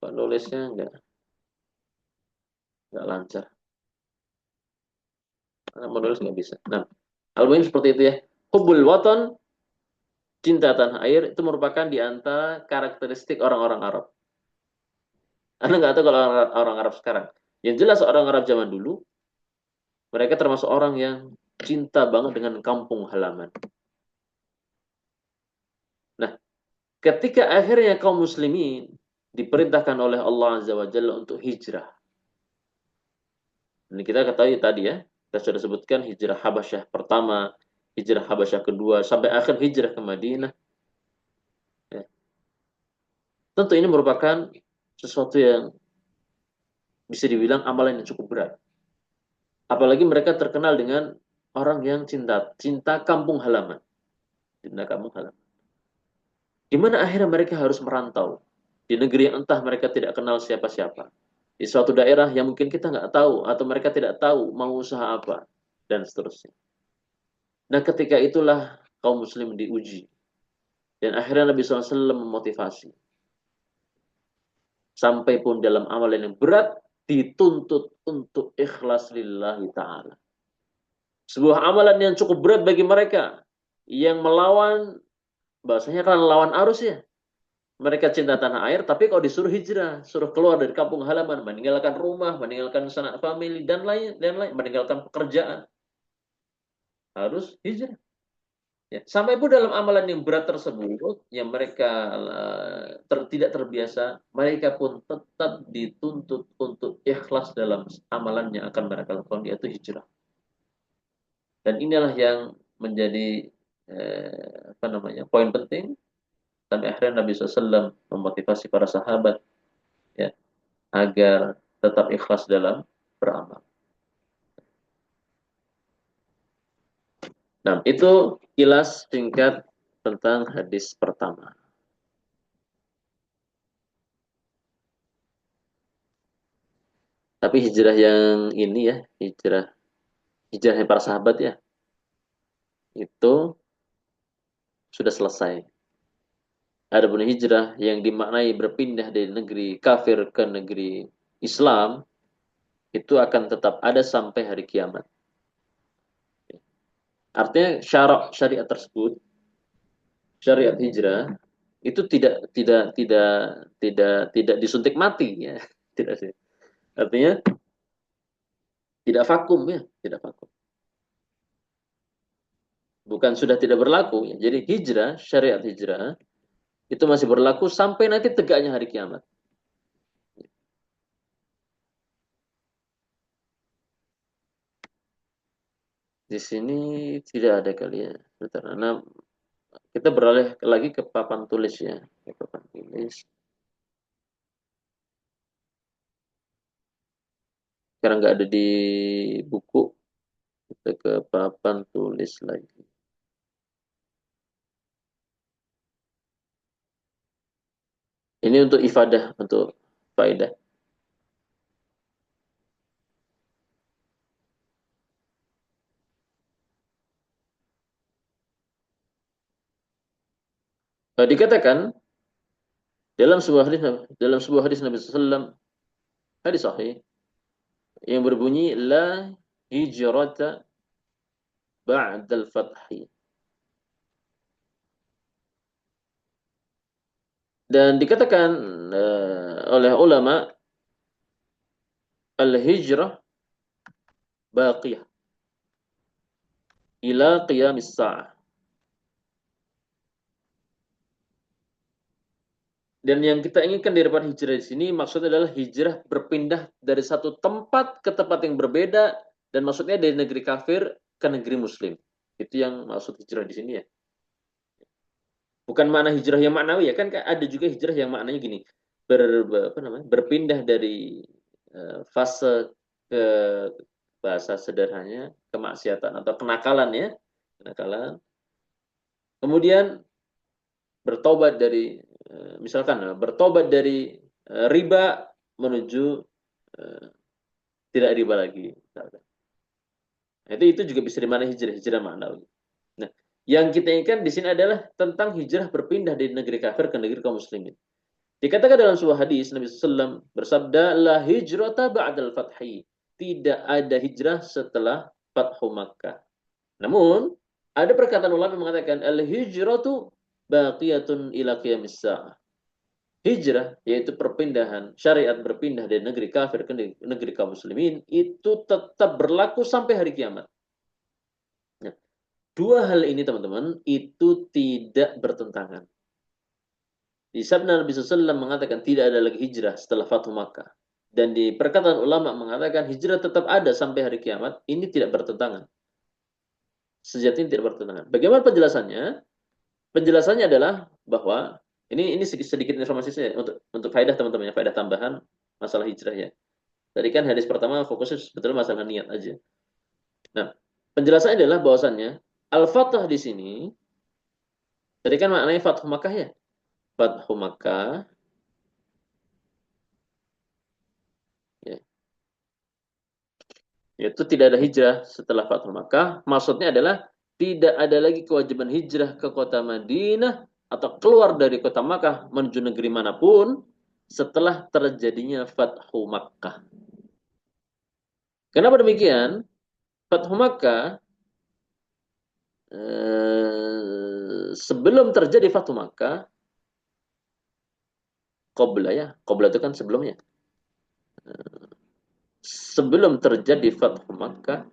Kok nulisnya nggak lancar. Menulis nggak bisa. Nah, al-muhim seperti itu, ya. Hubbul watan, cinta tanah air, itu merupakan di antara karakteristik orang-orang Arab. Anda nggak tahu kalau orang Arab sekarang. Yang jelas orang Arab zaman dulu, mereka termasuk orang yang cinta banget dengan kampung halaman. Nah, ketika akhirnya kaum muslimin diperintahkan oleh Allah Azza wa Jalla untuk hijrah. Ini kita ketahui tadi, ya, kita sudah sebutkan hijrah Habasyah pertama, hijrah Habasyah kedua, sampai akhir hijrah ke Madinah. Ya. Tentu ini merupakan sesuatu yang bisa dibilang amalan yang cukup berat. Apalagi mereka terkenal dengan orang yang cinta cinta kampung halaman, cinta kampung halaman. Di mana akhirnya mereka harus merantau di negeri yang entah mereka tidak kenal siapa-siapa, di suatu daerah yang mungkin kita nggak tahu atau mereka tidak tahu mau usaha apa, dan seterusnya. Nah, ketika itulah kaum muslim diuji, dan akhirnya Nabi SAW memotivasi. Sampai pun dalam amalan yang berat dituntut untuk ikhlas lillahi ta'ala. Sebuah amalan yang cukup berat bagi mereka yang melawan, bahasanya kan lawan arus, ya. Mereka cinta tanah air, tapi kalau disuruh hijrah, suruh keluar dari kampung halaman, meninggalkan rumah, meninggalkan sanak famili, dan lain, meninggalkan pekerjaan, harus hijrah. Ya. Sampai pun dalam amalan yang berat tersebut, yang mereka tidak terbiasa, mereka pun tetap dituntut untuk ikhlas dalam amalan yang akan mereka lakukan, yaitu hijrah. Dan inilah yang menjadi apa namanya, poin penting. Sampai akhirnya Nabi SAW memotivasi para sahabat, ya, agar tetap ikhlas dalam beramal. Nah, itu kilas singkat tentang hadis pertama. Tapi hijrah yang ini, ya, hijrahnya para sahabat, ya, itu sudah selesai. Adapun hijrah yang dimaknai berpindah dari negeri kafir ke negeri Islam, itu akan tetap ada sampai hari kiamat. Artinya syarak syariat tersebut, syariat hijrah itu tidak disuntik mati ya. Tidak sih. Artinya tidak vakum ya, tidak vakum. Bukan sudah tidak berlaku ya. Jadi hijrah, syariat hijrah itu masih berlaku sampai nanti tegaknya hari kiamat. Di sini tidak ada kali ya. Nah, kita beralih lagi ke papan tulis ya. Ke papan tulis. Sekarang nggak ada di buku, kita ke papan tulis lagi. Ini untuk ifadah, untuk faedah. Dikatakan dalam sebuah hadis Nabi SAW, hadis sahih yang berbunyi la hijrata ba'dal fathi. Dan dikatakan oleh ulama al-hijrah baqiyah ila qiyamis sa'ah. Dan yang kita inginkan di depan hijrah di sini maksudnya adalah hijrah berpindah dari satu tempat ke tempat yang berbeda, dan maksudnya dari negeri kafir ke negeri muslim. Itu yang maksud hijrah di sini ya. Bukan makna hijrah yang maknawi ya, kan ada juga hijrah yang maknanya gini, berpindah dari fase ke bahasa sederhananya kemaksiatan atau kenakalan ya, kenakalan. Kemudian bertobat dari misalkan bertobat dari riba menuju tidak riba lagi. Misalkan. Itu juga bisa dimaknai hijrah maknawi. Nah, yang kita inginkan di sini adalah tentang hijrah berpindah dari negeri kafir ke negeri kaum muslimin. Dikatakan dalam sebuah hadis Nabi SAW bersabda, la hijrata ba'dal fathi. Tidak ada hijrah setelah Fathu Makkah. Namun, ada perkataan ulama yang mengatakan al-hijratu baqiyatun ila qiyamis sa'ah. Hijrah, yaitu perpindahan, syariat berpindah dari negeri kafir ke negeri kaum muslimin, itu tetap berlaku sampai hari kiamat. Nah, dua hal ini teman-teman, itu tidak bertentangan. Di sabda Nabi SAW mengatakan tidak ada lagi hijrah setelah Fathu Makkah. Dan di perkataan ulama mengatakan hijrah tetap ada sampai hari kiamat, ini tidak bertentangan. Sejatinya tidak bertentangan. Bagaimana penjelasannya? Penjelasannya adalah bahwa ini sedikit informasi saya untuk faedah teman-teman ya, faedah tambahan masalah hijrah ya. Tadi kan hadis pertama fokusnya sebetulnya masalah niat aja. Nah, penjelasannya adalah bahwasannya al-fathah di sini tadi kan maknanya Fathu Makkah ya. Fathu Makkah ya. Yaitu tidak ada hijrah setelah Fathu Makkah. Maksudnya adalah tidak ada lagi kewajiban hijrah ke kota Madinah atau keluar dari kota Makkah menuju negeri manapun setelah terjadinya Fathu Makkah. Kenapa demikian? Fathu Makkah sebelum terjadi Fathu Makkah, Qabla itu kan sebelumnya. Sebelum terjadi Fathu Makkah,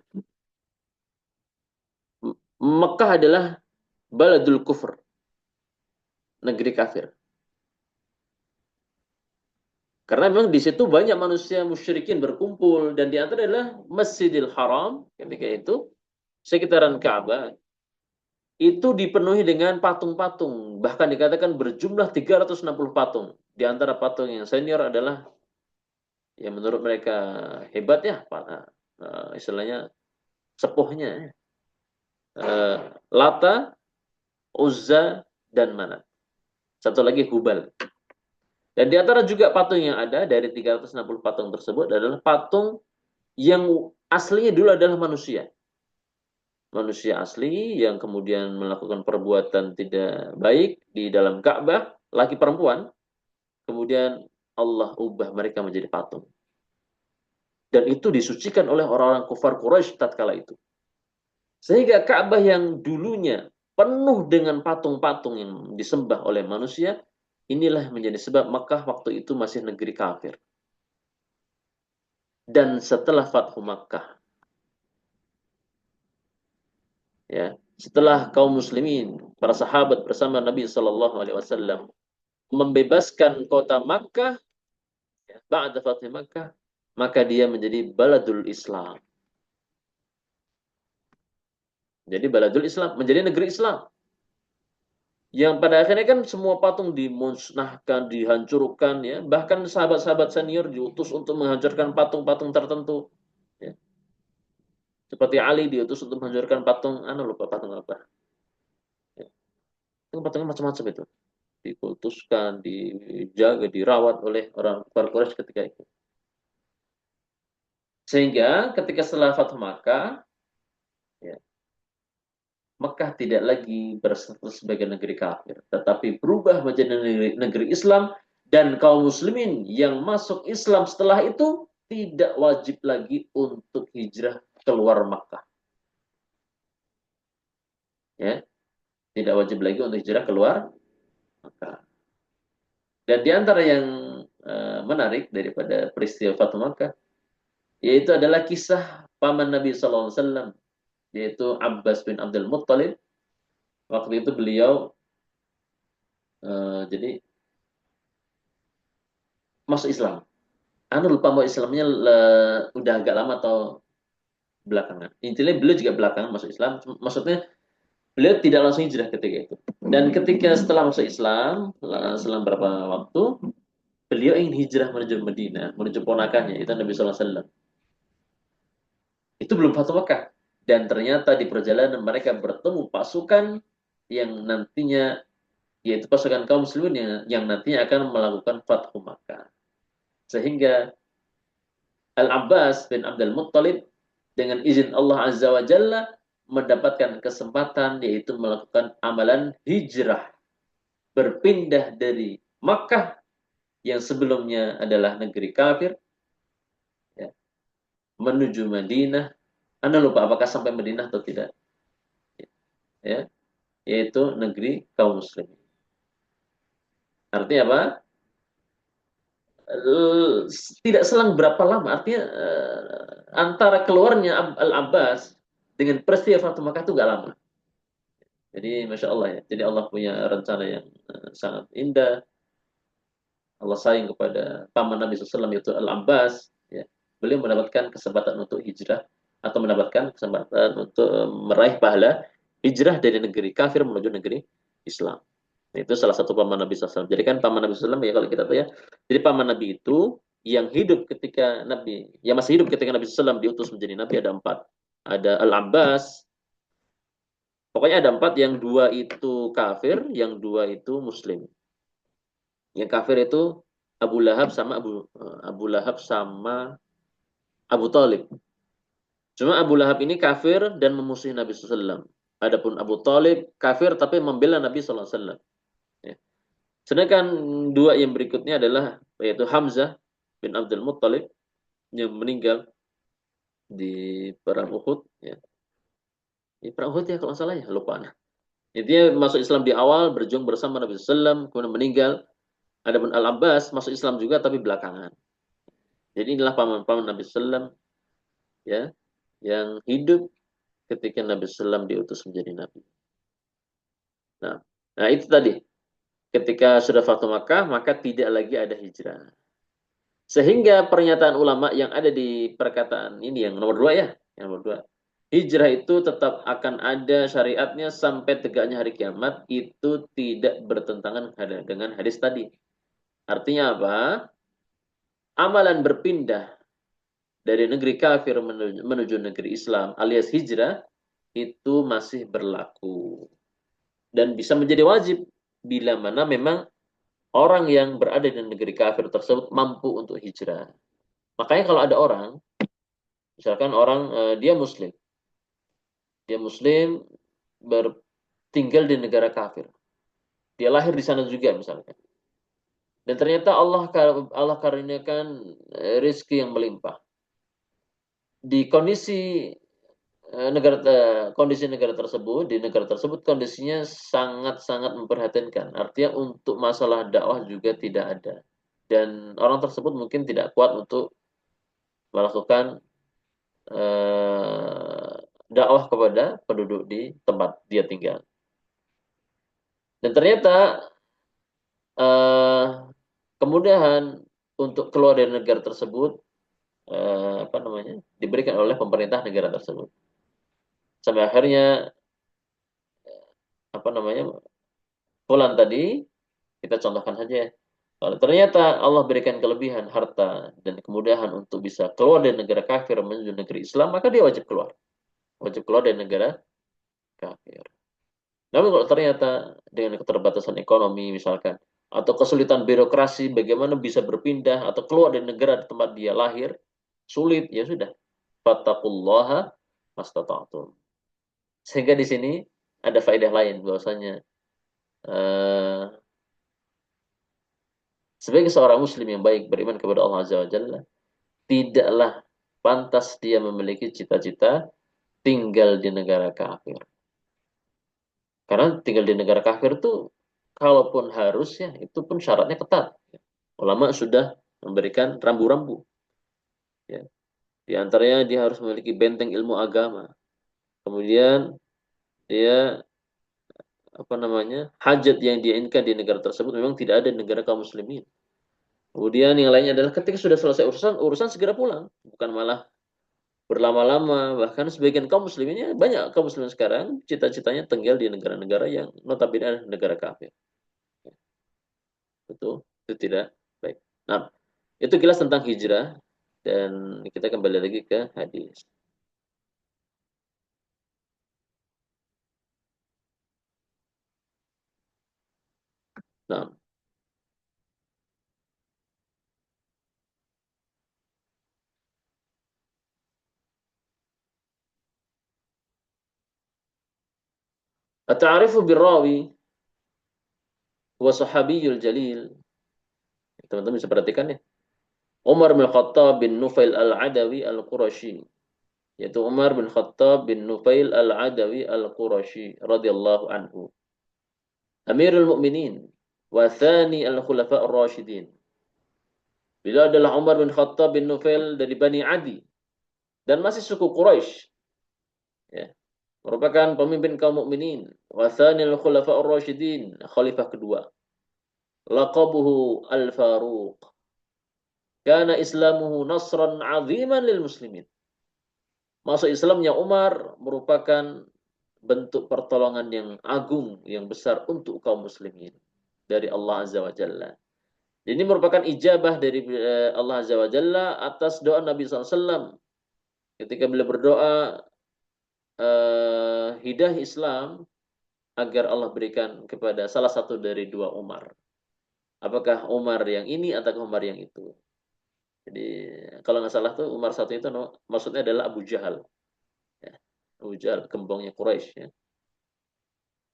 Makkah adalah baladul kufur, negeri kafir. Karena memang di situ banyak manusia musyrikin berkumpul, dan di antara adalah Masjidil Haram ketika itu sekitaran Ka'bah itu dipenuhi dengan patung-patung, bahkan dikatakan berjumlah 360 patung. Di antara patung yang senior adalah yang menurut mereka hebat ya, istilahnya sepuhnya Lata, Uzza, dan Manat. Satu lagi Hubal. Dan di antara juga patung yang ada dari 360 patung tersebut adalah patung yang aslinya dulu adalah manusia. Manusia asli yang kemudian melakukan perbuatan tidak baik di dalam Ka'bah, laki perempuan, kemudian Allah ubah mereka menjadi patung. Dan itu disucikan oleh orang-orang kufar Quraisy tatkala itu. Sehingga Ka'bah yang dulunya penuh dengan patung-patung yang disembah oleh manusia, inilah menjadi sebab Makkah waktu itu masih negeri kafir. Dan setelah Fathu Makkah, ya, setelah kaum muslimin, para sahabat bersama Nabi Shallallahu Alaihi Wasallam membebaskan kota Makkah, ya, ba'da Fathu Makkah, maka dia menjadi baladul Islam. Jadi baladul Islam, menjadi negeri Islam. Yang pada akhirnya kan semua patung dimusnahkan, dihancurkan, ya. Bahkan sahabat-sahabat senior diutus untuk menghancurkan patung-patung tertentu. Ya. Seperti Ali diutus untuk menghancurkan patung, lupa patung apa. Ya. Itu patungnya macam-macam itu. Dikultuskan, dijaga, dirawat oleh orang Quraisy ketika itu. Sehingga ketika setelah Fathu Makkah, ya, Mekah tidak lagi berstatus sebagai negeri kafir, tetapi berubah menjadi negeri Islam, dan kaum muslimin yang masuk Islam setelah itu tidak wajib lagi untuk hijrah keluar Mekah. Ya, tidak wajib lagi untuk hijrah keluar Mekah. Dan di antara yang menarik daripada peristiwa Fathu Makkah, yaitu adalah kisah paman Nabi SAW, yaitu Abbas bin Abdul Muttalib. Waktu itu beliau jadi masuk Islam. Lupa mau Islamnya udah agak lama atau belakangan. Intinya beliau juga belakangan masuk Islam. Maksudnya beliau tidak langsung hijrah ketika itu. Dan ketika setelah masuk Islam, selang beberapa waktu, beliau ingin hijrah menuju Madinah, menuju ponakannya, itu Nabi SAW. Itu belum Fathu Makkah. Dan ternyata di perjalanan mereka bertemu pasukan yang nantinya, yaitu pasukan kaum muslimin yang nantinya akan melakukan Fathu Makkah. Sehingga Al-Abbas bin Abdul Muttalib dengan izin Allah Azza wa Jalla mendapatkan kesempatan, yaitu melakukan amalan hijrah, berpindah dari Makkah yang sebelumnya adalah negeri kafir, ya, menuju Madinah. Anda lupa apakah sampai Madinah atau tidak, ya, yaitu negeri kaum muslimin. Artinya apa? Tidak selang berapa lama, artinya antara keluarnya Al-Abbas dengan peristiwa Fathu Makkah itu gak lama. Jadi Masya Allah, ya. Jadi Allah punya rencana yang sangat indah. Allah sayang kepada paman Nabi SAW, yaitu Al-Abbas. Ya. Beliau mendapatkan kesempatan untuk hijrah, atau mendapatkan kesempatan untuk meraih pahala hijrah dari negeri kafir menuju negeri Islam. Itu salah satu paman Nabi SAW. Jadi kan paman Nabi SAW, ya kalau kita tahu, ya. Jadi paman Nabi itu yang hidup ketika Nabi, yang masih hidup ketika Nabi SAW diutus menjadi Nabi, ada 4. Ada Al-Abbas. Pokoknya ada 4, yang 2 itu kafir, yang 2 itu muslim. Yang kafir itu Abu Lahab sama Abu Lahab sama Abu Talib. Cuma Abu Lahab ini kafir dan memusuhi Nabi SAW. Adapun Abu Talib kafir tapi membela Nabi SAW. Ya. Sedangkan 2 yang berikutnya adalah yaitu Hamzah bin Abdul Muttalib yang meninggal di perang Uhud. Ya. Di perang Uhud, ya kalau salah, ya lupa. Intinya masuk Islam di awal, berjuang bersama Nabi SAW, kemudian meninggal. Adapun Al-Abbas masuk Islam juga tapi belakangan. Jadi inilah paman-paman Nabi SAW, ya, yang hidup ketika Nabi SAW diutus menjadi Nabi. Nah, itu tadi. Ketika sudah Fathu Makkah, maka tidak lagi ada hijrah. Sehingga pernyataan ulama yang ada di perkataan ini yang nomor 2, ya, yang nomor 2. Hijrah itu tetap akan ada syariatnya sampai tegaknya hari kiamat, itu tidak bertentangan dengan hadis tadi. Artinya apa? Amalan berpindah dari negeri kafir menuju negeri Islam alias hijrah itu masih berlaku dan bisa menjadi wajib bila mana memang orang yang berada di negeri kafir tersebut mampu untuk hijrah. Makanya kalau ada orang, misalkan orang dia muslim tinggal di negara kafir, dia lahir di sana juga misalkan, dan ternyata Allah karuniakan rezeki yang melimpah, di kondisi negara tersebut, di negara tersebut kondisinya sangat-sangat memprihatinkan. Artinya untuk masalah dakwah juga tidak ada. Dan orang tersebut mungkin tidak kuat untuk melakukan eh, dakwah kepada penduduk di tempat dia tinggal. Dan ternyata eh, kemudahan untuk keluar dari negara tersebut apa namanya diberikan oleh pemerintah negara tersebut. Sampai akhirnya apa namanya Fulan tadi kita contohkan saja ya. Kalau ternyata Allah berikan kelebihan harta dan kemudahan untuk bisa keluar dari negara kafir menuju negeri Islam, maka dia wajib keluar. Wajib keluar dari negara kafir. Namun kalau ternyata dengan keterbatasan ekonomi misalkan, atau kesulitan birokrasi bagaimana bisa berpindah atau keluar dari negara di tempat dia lahir, sulit, ya sudah. Fattaqullaha mastata'tum. Sehingga di sini ada faedah lain bahwasanya eh, sebagai seorang muslim yang baik beriman kepada Allah Azza wa Jalla, tidaklah pantas dia memiliki cita-cita tinggal di negara kafir. Karena tinggal di negara kafir itu kalaupun harus ya, itu pun syaratnya ketat. Ulama sudah memberikan rambu-rambu. Ya. Di antaranya dia harus memiliki benteng ilmu agama. Kemudian dia apa namanya hajat yang dia inginkan di negara tersebut memang tidak ada di negara kaum muslimin. Kemudian yang lainnya adalah ketika sudah selesai urusan, urusan segera pulang, bukan malah berlama-lama. Bahkan sebagian kaum musliminnya banyak kaum muslimin sekarang cita-citanya tinggal di negara-negara yang notabene adalah negara kafir. Itu tidak baik. Nah, itu kilas tentang hijrah dan kita kembali lagi ke hadis. Nah, at-ta'rifu bir-rawi wa sahabiyul jalil. Teman-teman bisa perhatikan ya. Umar bin Khattab bin Nufail al-Adawi al-Qurashi. Yaitu Umar bin Khattab bin Nufail al-Adawi al-Qurashi radhiyallahu anhu. Amirul Mukminin wa thani al-Khulafa ar-Rashidin. Beliau adalah Umar bin Khattab bin Nufail dari Bani Adi dan masih suku Quraisy, ya. Merupakan pemimpin kaum mukminin, wa thani al-Khulafa ar-Rashidin, khalifah kedua. Laqabuhu Al-Faruq. Kana islamuhu nasran 'aziman lil muslimin. Masuk Islamnya Umar merupakan bentuk pertolongan yang agung, yang besar untuk kaum muslimin dari Allah Azza wa Jalla. Ini merupakan ijabah dari Allah Azza wa Jalla atas doa Nabi SAW ketika beliau berdoa hidayah Islam agar Allah berikan kepada salah satu dari dua Umar. Apakah Umar yang ini atau Umar yang itu? Jadi kalau nggak salah tuh Umar satu itu no, maksudnya adalah Abu Jahal. Ya. Abu Jahal, gembongnya Quraisy. Ya.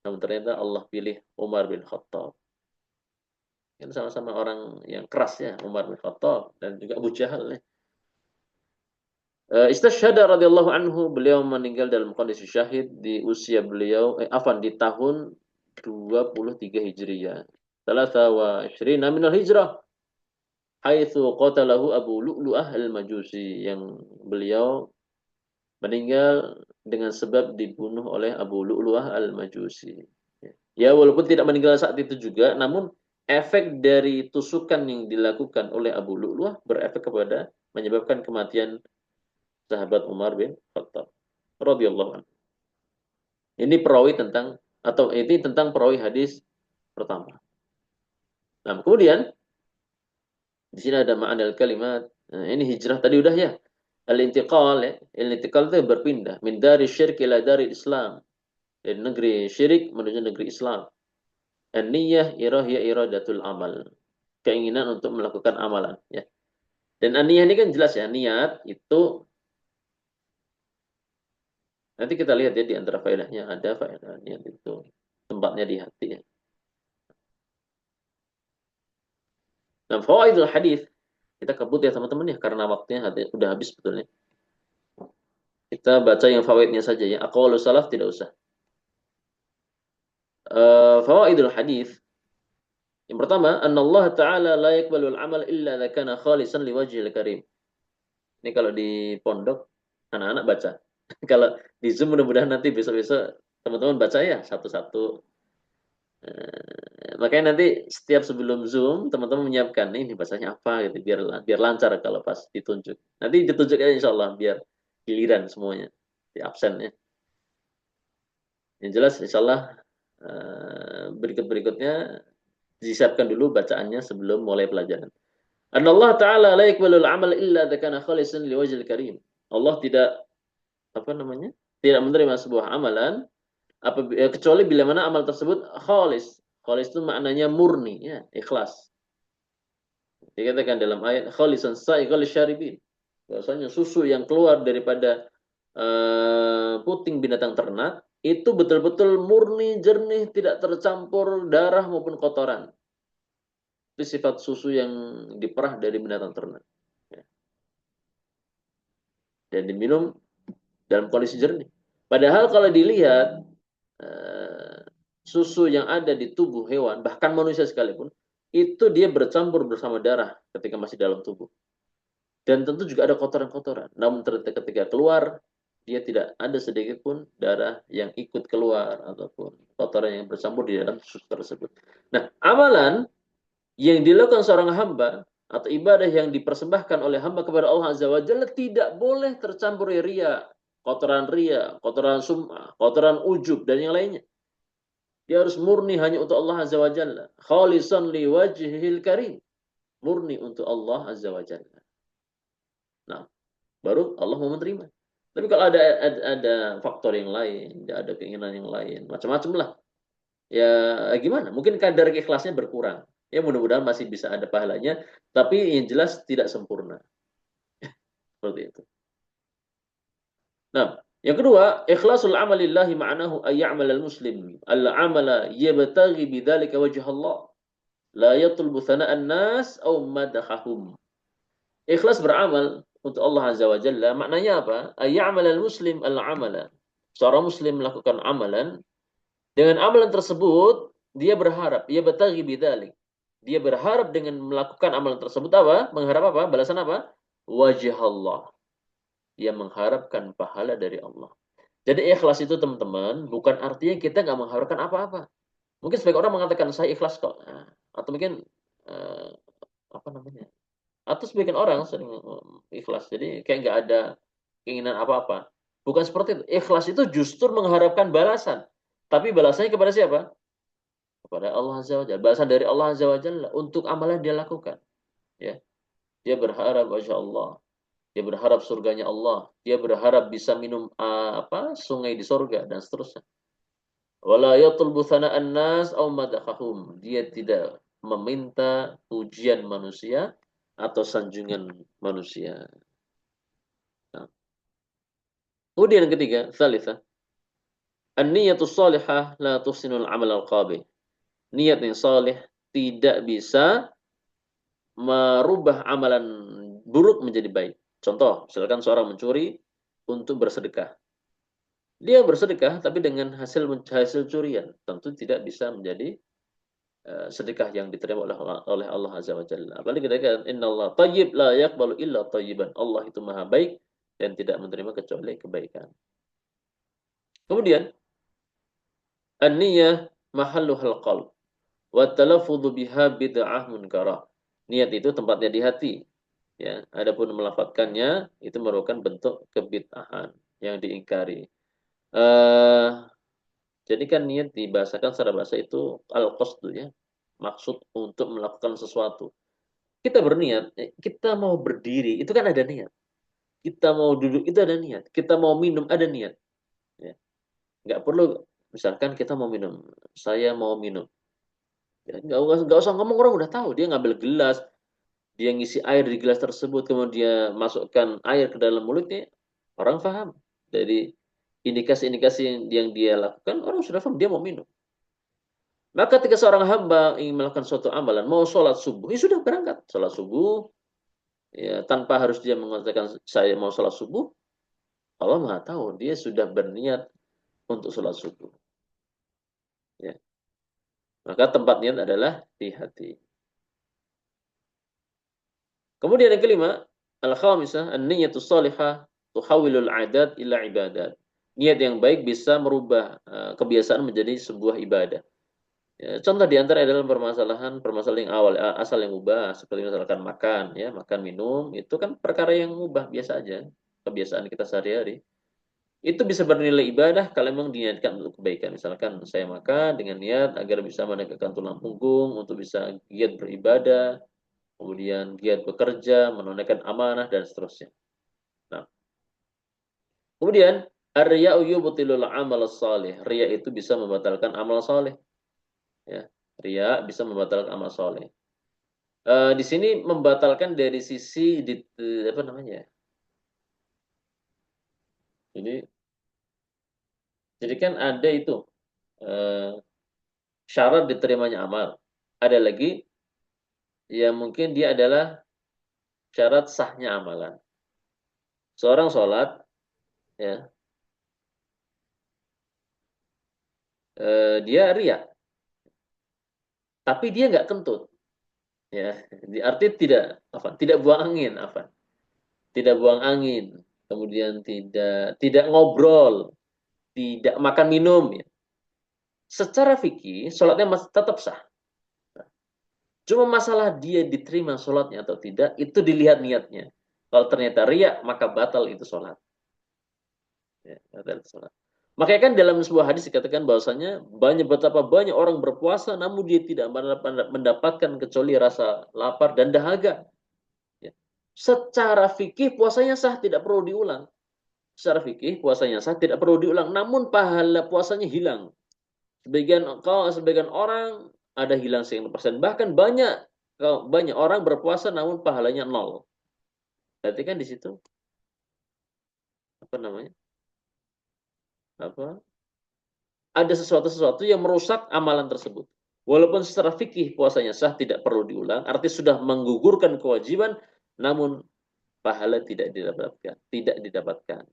Namun ternyata Allah pilih Umar bin Khattab. Ini sama-sama orang yang keras ya, Umar bin Khattab dan juga Abu Jahal. Ya. Istashhada radhiyallahu anhu, beliau meninggal dalam kondisi syahid di usia beliau, di tahun 23 Hijriah. Salasa wa ishrina minal hijrah. Haitsu qatalahu Abu Lu'lu'ah al-Majusi, yang beliau meninggal dengan sebab dibunuh oleh Abu Lu'lu'ah al-Majusi. Ya, walaupun tidak meninggal saat itu juga, namun efek dari tusukan yang dilakukan oleh Abu Lu'lu'ah berefek kepada menyebabkan kematian sahabat Umar bin Khattab radhiyallahu anhu. Ini perawi tentang atau ini tentang perawi hadis pertama. Nah, kemudian di sini ada ma'anal kalimat. Nah, ini hijrah tadi udah ya. Al-intiqal ya. Al-intiqal itu berpindah min dari syirk ila dari Islam. Dari negeri syirik menuju negeri Islam. An-niyah irahiyah iradatul amal. Keinginan untuk melakukan amalan ya. Dan an-niyah ini kan jelas ya, niat itu nanti kita lihat ya di antara faedahnya ada faedah niat itu tempatnya di hati ya. Nah, fawaidul hadis kita kebut ya teman-teman ya karena waktunya udah habis sebetulnya. Kita baca yang fawaidnya saja ya. Aqwalus salaf tidak usah. Fawaidul hadis. Yang pertama, Allah Ta'ala la yaqbalul amal illa idza kana khalisan liwajhil karim. Ini kalau di pondok anak-anak baca. Kalau di Zoom mudah-mudahan nanti besok-besok teman-teman baca ya satu-satu. Makanya nanti setiap sebelum Zoom teman-teman menyiapkan nih, ini bahasanya apa gitu biar biar lancar kalau pas ditunjuk. Nanti ditunjuk aja insya Allah biar giliran semuanya di absennya. Yang jelas insya Allah berikut-berikutnya disiapkan dulu bacaannya sebelum mulai pelajaran. Allah Ta'ala la yakbalul amal illa dzakana khalisan liwajhil karim. Allah tidak apa namanya? Tidak menerima sebuah amalan kecuali bila mana amal tersebut khalis. Khalis itu maknanya murni ya, ikhlas. Dikatakan dalam ayat khalisan sa'iqal syaribin. Bahwasanya susu yang keluar daripada puting binatang ternak itu betul-betul murni, jernih, tidak tercampur darah maupun kotoran. Itu sifat susu yang diperah dari binatang ternak. Ya. Dan diminum dalam kondisi jernih. Padahal kalau dilihat susu yang ada di tubuh hewan, bahkan manusia sekalipun, itu dia bercampur bersama darah ketika masih dalam tubuh. Dan tentu juga ada kotoran-kotoran. Namun ketika keluar, dia tidak ada sedikit pun darah yang ikut keluar ataupun kotoran yang bercampur di dalam susu tersebut. Nah, amalan yang dilakukan seorang hamba atau ibadah yang dipersembahkan oleh hamba kepada Allah Azza wa Jalla tidak boleh tercampur ria, kotoran sum'ah, kotoran ujub dan yang lainnya. Dia harus murni hanya untuk Allah Azza wa Jalla. Khalisan li wajhil karim. Murni untuk Allah Azza wa Jalla. Nah, baru Allah mau menerima. Tapi kalau ada faktor yang lain, ada keinginan yang lain, macam-macam lah. Ya gimana? Mungkin kadar ikhlasnya berkurang. Ya mudah-mudahan masih bisa ada pahalanya, tapi yang jelas tidak sempurna. Seperti itu. Nah, yang kedua, ikhlasul amalillahi ma'anahu ayya'mal al-muslim al-amala yabtaghi bidzalika wajh Allah. La yatlubu thana'an nas aw madahahum. Ikhlas beramal untuk Allah Azza wa Jalla maknanya apa? Ayya'mal al-muslim al-amala. Seorang muslim melakukan amalan, dengan amalan tersebut dia berharap, ia bataghi bidzalik. Dia berharap dengan melakukan amalan tersebut apa? Mengharap apa? Balasan apa? Wajah Allah. Dia mengharapkan pahala dari Allah. Jadi ikhlas itu teman-teman bukan artinya kita nggak mengharapkan apa-apa. Mungkin sebagian orang mengatakan saya ikhlas kok. Nah, atau mungkin uh, apa namanya? Atau sebagian orang sering ikhlas. Jadi kayak nggak ada keinginan apa-apa. Bukan seperti itu. Ikhlas itu justru mengharapkan balasan. Tapi balasannya kepada siapa? Kepada Allah Azza wa Jalla. Balasan dari Allah Azza wa Jalla untuk amalan dia lakukan. Ya. Dia berharap wajah Allah. Dia berharap surganya Allah. Dia berharap bisa minum sungai di surga dan seterusnya. Wala yatlubu thana'an nas aw madahahum. Dia tidak meminta pujian manusia atau sanjungan manusia. Nah. Kemudian yang ketiga, salisa. An-niyatus salihah la tuhsinul amal al-qabih. Niat yang salih tidak bisa merubah amalan buruk menjadi baik. Contoh, misalkan seorang mencuri untuk bersedekah. Dia bersedekah tapi dengan hasil curian, tentu tidak bisa menjadi sedekah yang diterima oleh Allah Azza wa Jalla. Apalagi kita katakan innallaha thayyib la yaqbalu illa thayyiban. Allah itu maha baik dan tidak menerima kecuali kebaikan. Kemudian an-niyah mahalluhal qalb wa talaffudzu biha bid'ah munkarah. Niat itu tempatnya di hati. Ya, adapun melafadzkannya itu merupakan bentuk kebid'ahan yang diingkari. Jadi kan niat dibahasakan secara bahasa itu al-qasdu ya, maksud untuk melakukan sesuatu. Kita berniat, kita mau berdiri itu kan ada niat. Kita mau duduk itu ada niat. Kita mau minum ada niat. Ya. Nggak perlu misalkan kita mau minum, saya mau minum. Ya, nggak usah ngomong orang udah tahu. Dia ngambil gelas, dia ngisi air di gelas tersebut, kemudian dia masukkan air ke dalam mulutnya, orang paham. Jadi indikasi-indikasi yang dia lakukan, orang sudah paham dia mau minum. Maka ketika seorang hamba ingin melakukan suatu amalan, mau sholat subuh, ya sudah berangkat. Sholat subuh, ya, tanpa harus dia mengatakan saya mau sholat subuh, Allah Maha tahu dia sudah berniat untuk sholat subuh. Ya. Maka tempat niat adalah di hati. Kemudian yang kelima, al-khamisah, an-niyatus salihah tuhawilul adat ila ibadat. Niat yang baik bisa merubah kebiasaan menjadi sebuah ibadah. Ya, contoh di antara adalah permasalahan yang awal asal yang mubah seperti misalkan makan ya, makan minum itu kan perkara yang mubah biasa aja, kebiasaan kita sehari-hari. Itu bisa bernilai ibadah kalau memang diniatkan untuk kebaikan. Misalkan saya makan dengan niat agar bisa menegakkan tulang punggung, untuk bisa giat beribadah, kemudian giat bekerja, menunaikan amanah dan seterusnya. Nah, kemudian ar-riya'u yubtilul amal salih. Riya itu bisa membatalkan amal saleh. Ya, riya bisa membatalkan amal saleh. Di sini membatalkan dari sisi apa namanya? Jadi jadi kan ada itu eh, syarat diterimanya amal. Ada lagi yang mungkin dia adalah syarat sahnya amalan. Seorang sholat, ya, dia riak, tapi dia nggak kentut, ya. Arti tidak apa? Tidak buang angin, apa? Tidak buang angin, kemudian tidak ngobrol, tidak makan minum, ya. Secara fikih, sholatnya masih tetap sah. Cuma masalah dia diterima sholatnya atau tidak, itu dilihat niatnya. Kalau ternyata riak, maka batal itu sholat. Ya, batal itu sholat. Makanya kan dalam sebuah hadis dikatakan bahwasanya betapa banyak orang berpuasa namun dia tidak mendapatkan kecuali rasa lapar dan dahaga. Ya. Secara fikih puasanya sah, tidak perlu diulang. Secara fikih puasanya sah, tidak perlu diulang. Namun pahala puasanya hilang. Sebagian orang ada hilang 100%. Bahkan banyak orang berpuasa namun pahalanya nol. Berarti kan di situ apa namanya? Apa? Ada sesuatu yang merusak amalan tersebut. Walaupun secara fikih puasanya sah tidak perlu diulang, arti sudah menggugurkan kewajiban, namun pahala tidak didapatkan.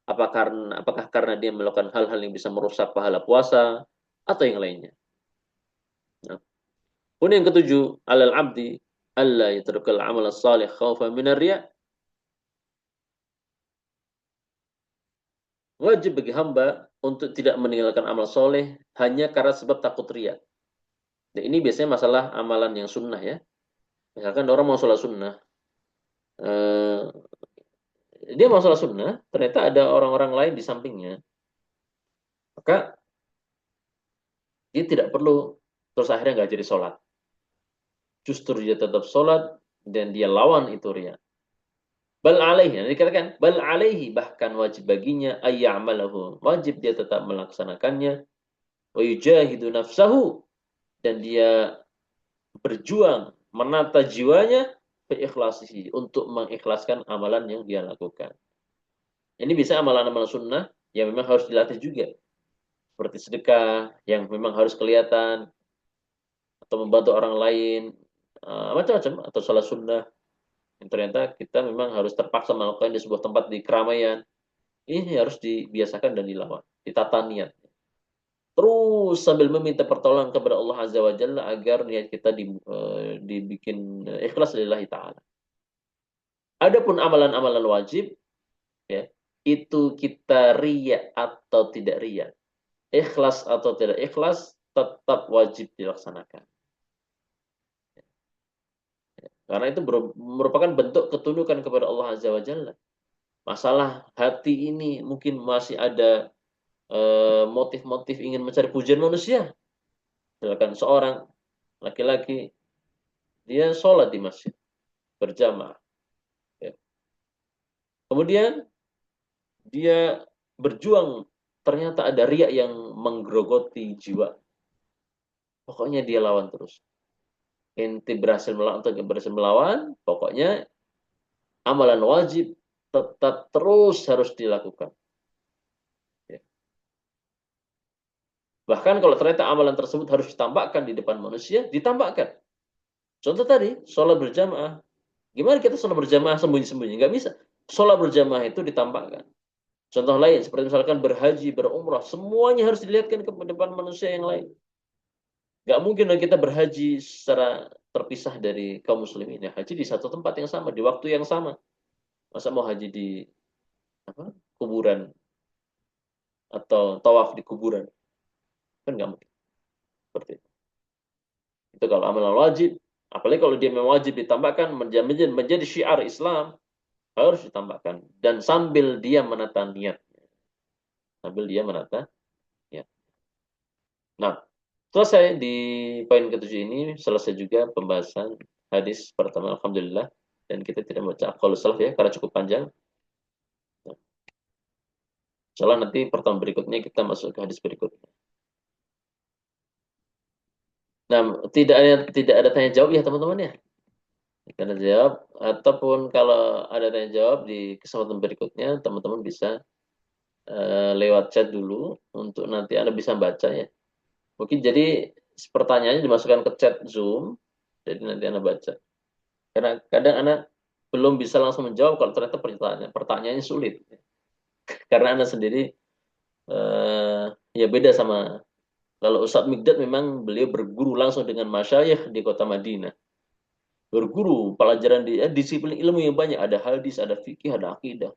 Apakah karena dia melakukan hal-hal yang bisa merusak pahala puasa atau yang lainnya? Nah, kemudian yang ketujuh, alal abdi alla yatrukal amal salih khawfa minar riya. Wajib bagi hamba untuk tidak meninggalkan amal soleh hanya karena sebab takut riya. Dan ini biasanya masalah amalan yang sunnah ya. Misalkan orang mau sholat sunnah, eh, dia mau sholat sunnah, ternyata ada orang-orang lain di sampingnya, maka dia tidak perlu terus akhirnya nggak jadi sholat. Justru dia tetap sholat dan dia lawan itu ria. Bal alaihi, yang dikatakan bal alaihi, bahkan wajib baginya ayya'malahu, wajib dia tetap melaksanakannya, wa yujahidu nafsahu, dan dia berjuang menata jiwanya fi untuk mengikhlaskan amalan yang dia lakukan. Ini bisa amalan-amalan sunnah yang memang harus dilatih juga. Seperti sedekah yang memang harus kelihatan, atau membantu orang lain, macam-macam, atau salat sunnah yang ternyata kita memang harus terpaksa melakukan di sebuah tempat di keramaian. Ini harus dibiasakan dan dilawan, ditata niat. Terus sambil meminta pertolongan kepada Allah Azza wa Jalla agar niat kita dibikin ikhlas lillahi ta'ala. Adapun amalan-amalan wajib, ya, itu kita riya atau tidak riya, ikhlas atau tidak ikhlas, tetap wajib dilaksanakan. Karena itu merupakan bentuk ketundukan kepada Allah Azza wa Jalla. Masalah hati ini mungkin masih ada motif-motif ingin mencari pujian manusia. Misalkan seorang laki-laki, dia sholat di masjid, berjamaah. Ya. Kemudian dia berjuang, ternyata ada riak yang menggerogoti jiwa. Pokoknya dia lawan terus. Inti berhasil melawan atau berhasil melawan, pokoknya amalan wajib tetap terus harus dilakukan. Ya. Bahkan kalau ternyata amalan tersebut harus ditampakkan di depan manusia, ditampakkan. Contoh tadi, sholat berjamaah. Gimana kita sholat berjamaah sembunyi-sembunyi? Nggak bisa. Sholat berjamaah itu ditampakkan. Contoh lain seperti misalkan berhaji, berumrah, semuanya harus dilihatkan ke depan manusia yang lain. Nggak mungkin dong kita berhaji secara terpisah dari kaum muslimin. Ya, haji di satu tempat yang sama, di waktu yang sama. Masa mau haji di apa, kuburan atau tawaf di kuburan? Kan nggak mungkin seperti itu. Itu kalau amalan wajib. Apalagi kalau dia memang wajib ditambahkan menjadi syiar Islam, harus ditambahkan. Dan sambil dia menata niat. Sambil dia menata niat. Nah, selesai di poin ketujuh ini, selesai juga pembahasan hadis pertama, Alhamdulillah. Dan kita tidak baca aqwaulus salaf ya, karena cukup panjang. Nah, insyaallah nanti pertemuan berikutnya kita masuk ke hadis berikutnya. Nah, tidak ada tanya jawab ya teman-teman ya. Tanya jawab ataupun kalau ada tanya jawab di kesempatan berikutnya teman-teman bisa lewat chat dulu untuk nanti Anda bisa baca ya. Mungkin jadi pertanyaannya dimasukkan ke chat Zoom, jadi nanti Anda baca. Karena kadang Anda belum bisa langsung menjawab kalau ternyata pertanyaannya sulit. Karena Anda sendiri ya beda sama kalau Ustadz Mikdad memang beliau berguru langsung dengan masyayikh di kota Madinah. Berguru pelajaran di disiplin ilmu yang banyak, ada hadis, ada fikih, ada akidah.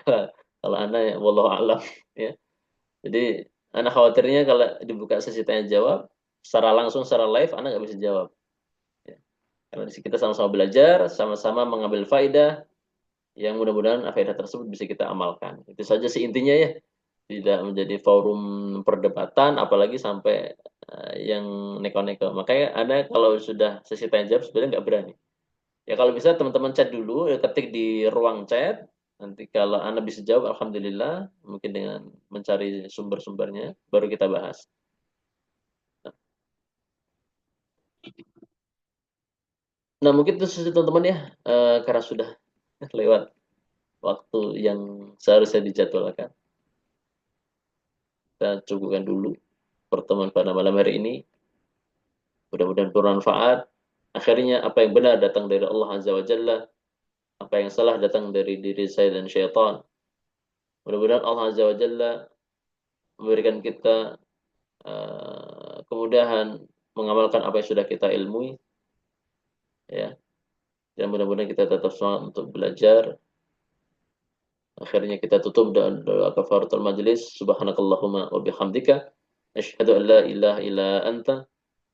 Kalau Anda ya wallahu alam ya. Jadi Anda khawatirnya kalau dibuka sesi tanya jawab secara langsung secara live Anda nggak bisa jawab. Ya. Karena di sini kita sama-sama belajar, sama-sama mengambil faidah yang mudah-mudahan faedah tersebut bisa kita amalkan. Itu saja sih intinya ya. Tidak menjadi forum perdebatan, apalagi sampai yang neko-neko. Makanya Anda kalau sudah sesi tanya jawab sebenarnya nggak berani. Ya kalau bisa teman-teman chat dulu, ya, ketik di ruang chat. Nanti kalau Anda bisa jawab, Alhamdulillah. Mungkin dengan mencari sumber-sumbernya, baru kita bahas. Nah mungkin itu saja teman-teman ya, karena sudah lewat waktu yang seharusnya dijadwalkan. Kita cukupkan dulu pertemuan pada malam hari ini. Mudah-mudahan bermanfaat. Akhirnya apa yang benar datang dari Allah Azza wa Jalla. Apa yang salah datang dari diri saya dan syaitan. Mudah-mudahan Allah Azza wa Jalla memberikan kita kemudahan mengamalkan apa yang sudah kita ilmui. Ya. Dan mudah-mudahan kita tetap semangat untuk belajar. Akhirnya kita tutup dengan doa kafaratul majlis. Subhanakallahumma wa bihamdika. Asyhadu an la ilaha illa anta.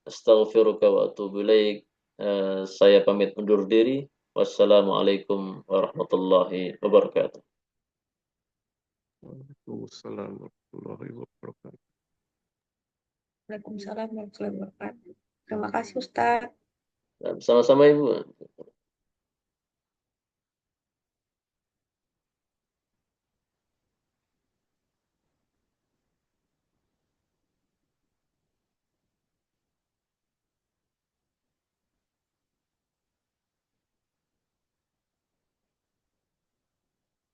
Astaghfiruka wa atubu ilaik. Saya pamit undur diri. Wassalamualaikum warahmatullahi wabarakatuh. Waalaikumsalam warahmatullahi wabarakatuh. Waalaikumsalam warahmatullahi wabarakatuh. Terima kasih Ustaz. Sama-sama Ibu.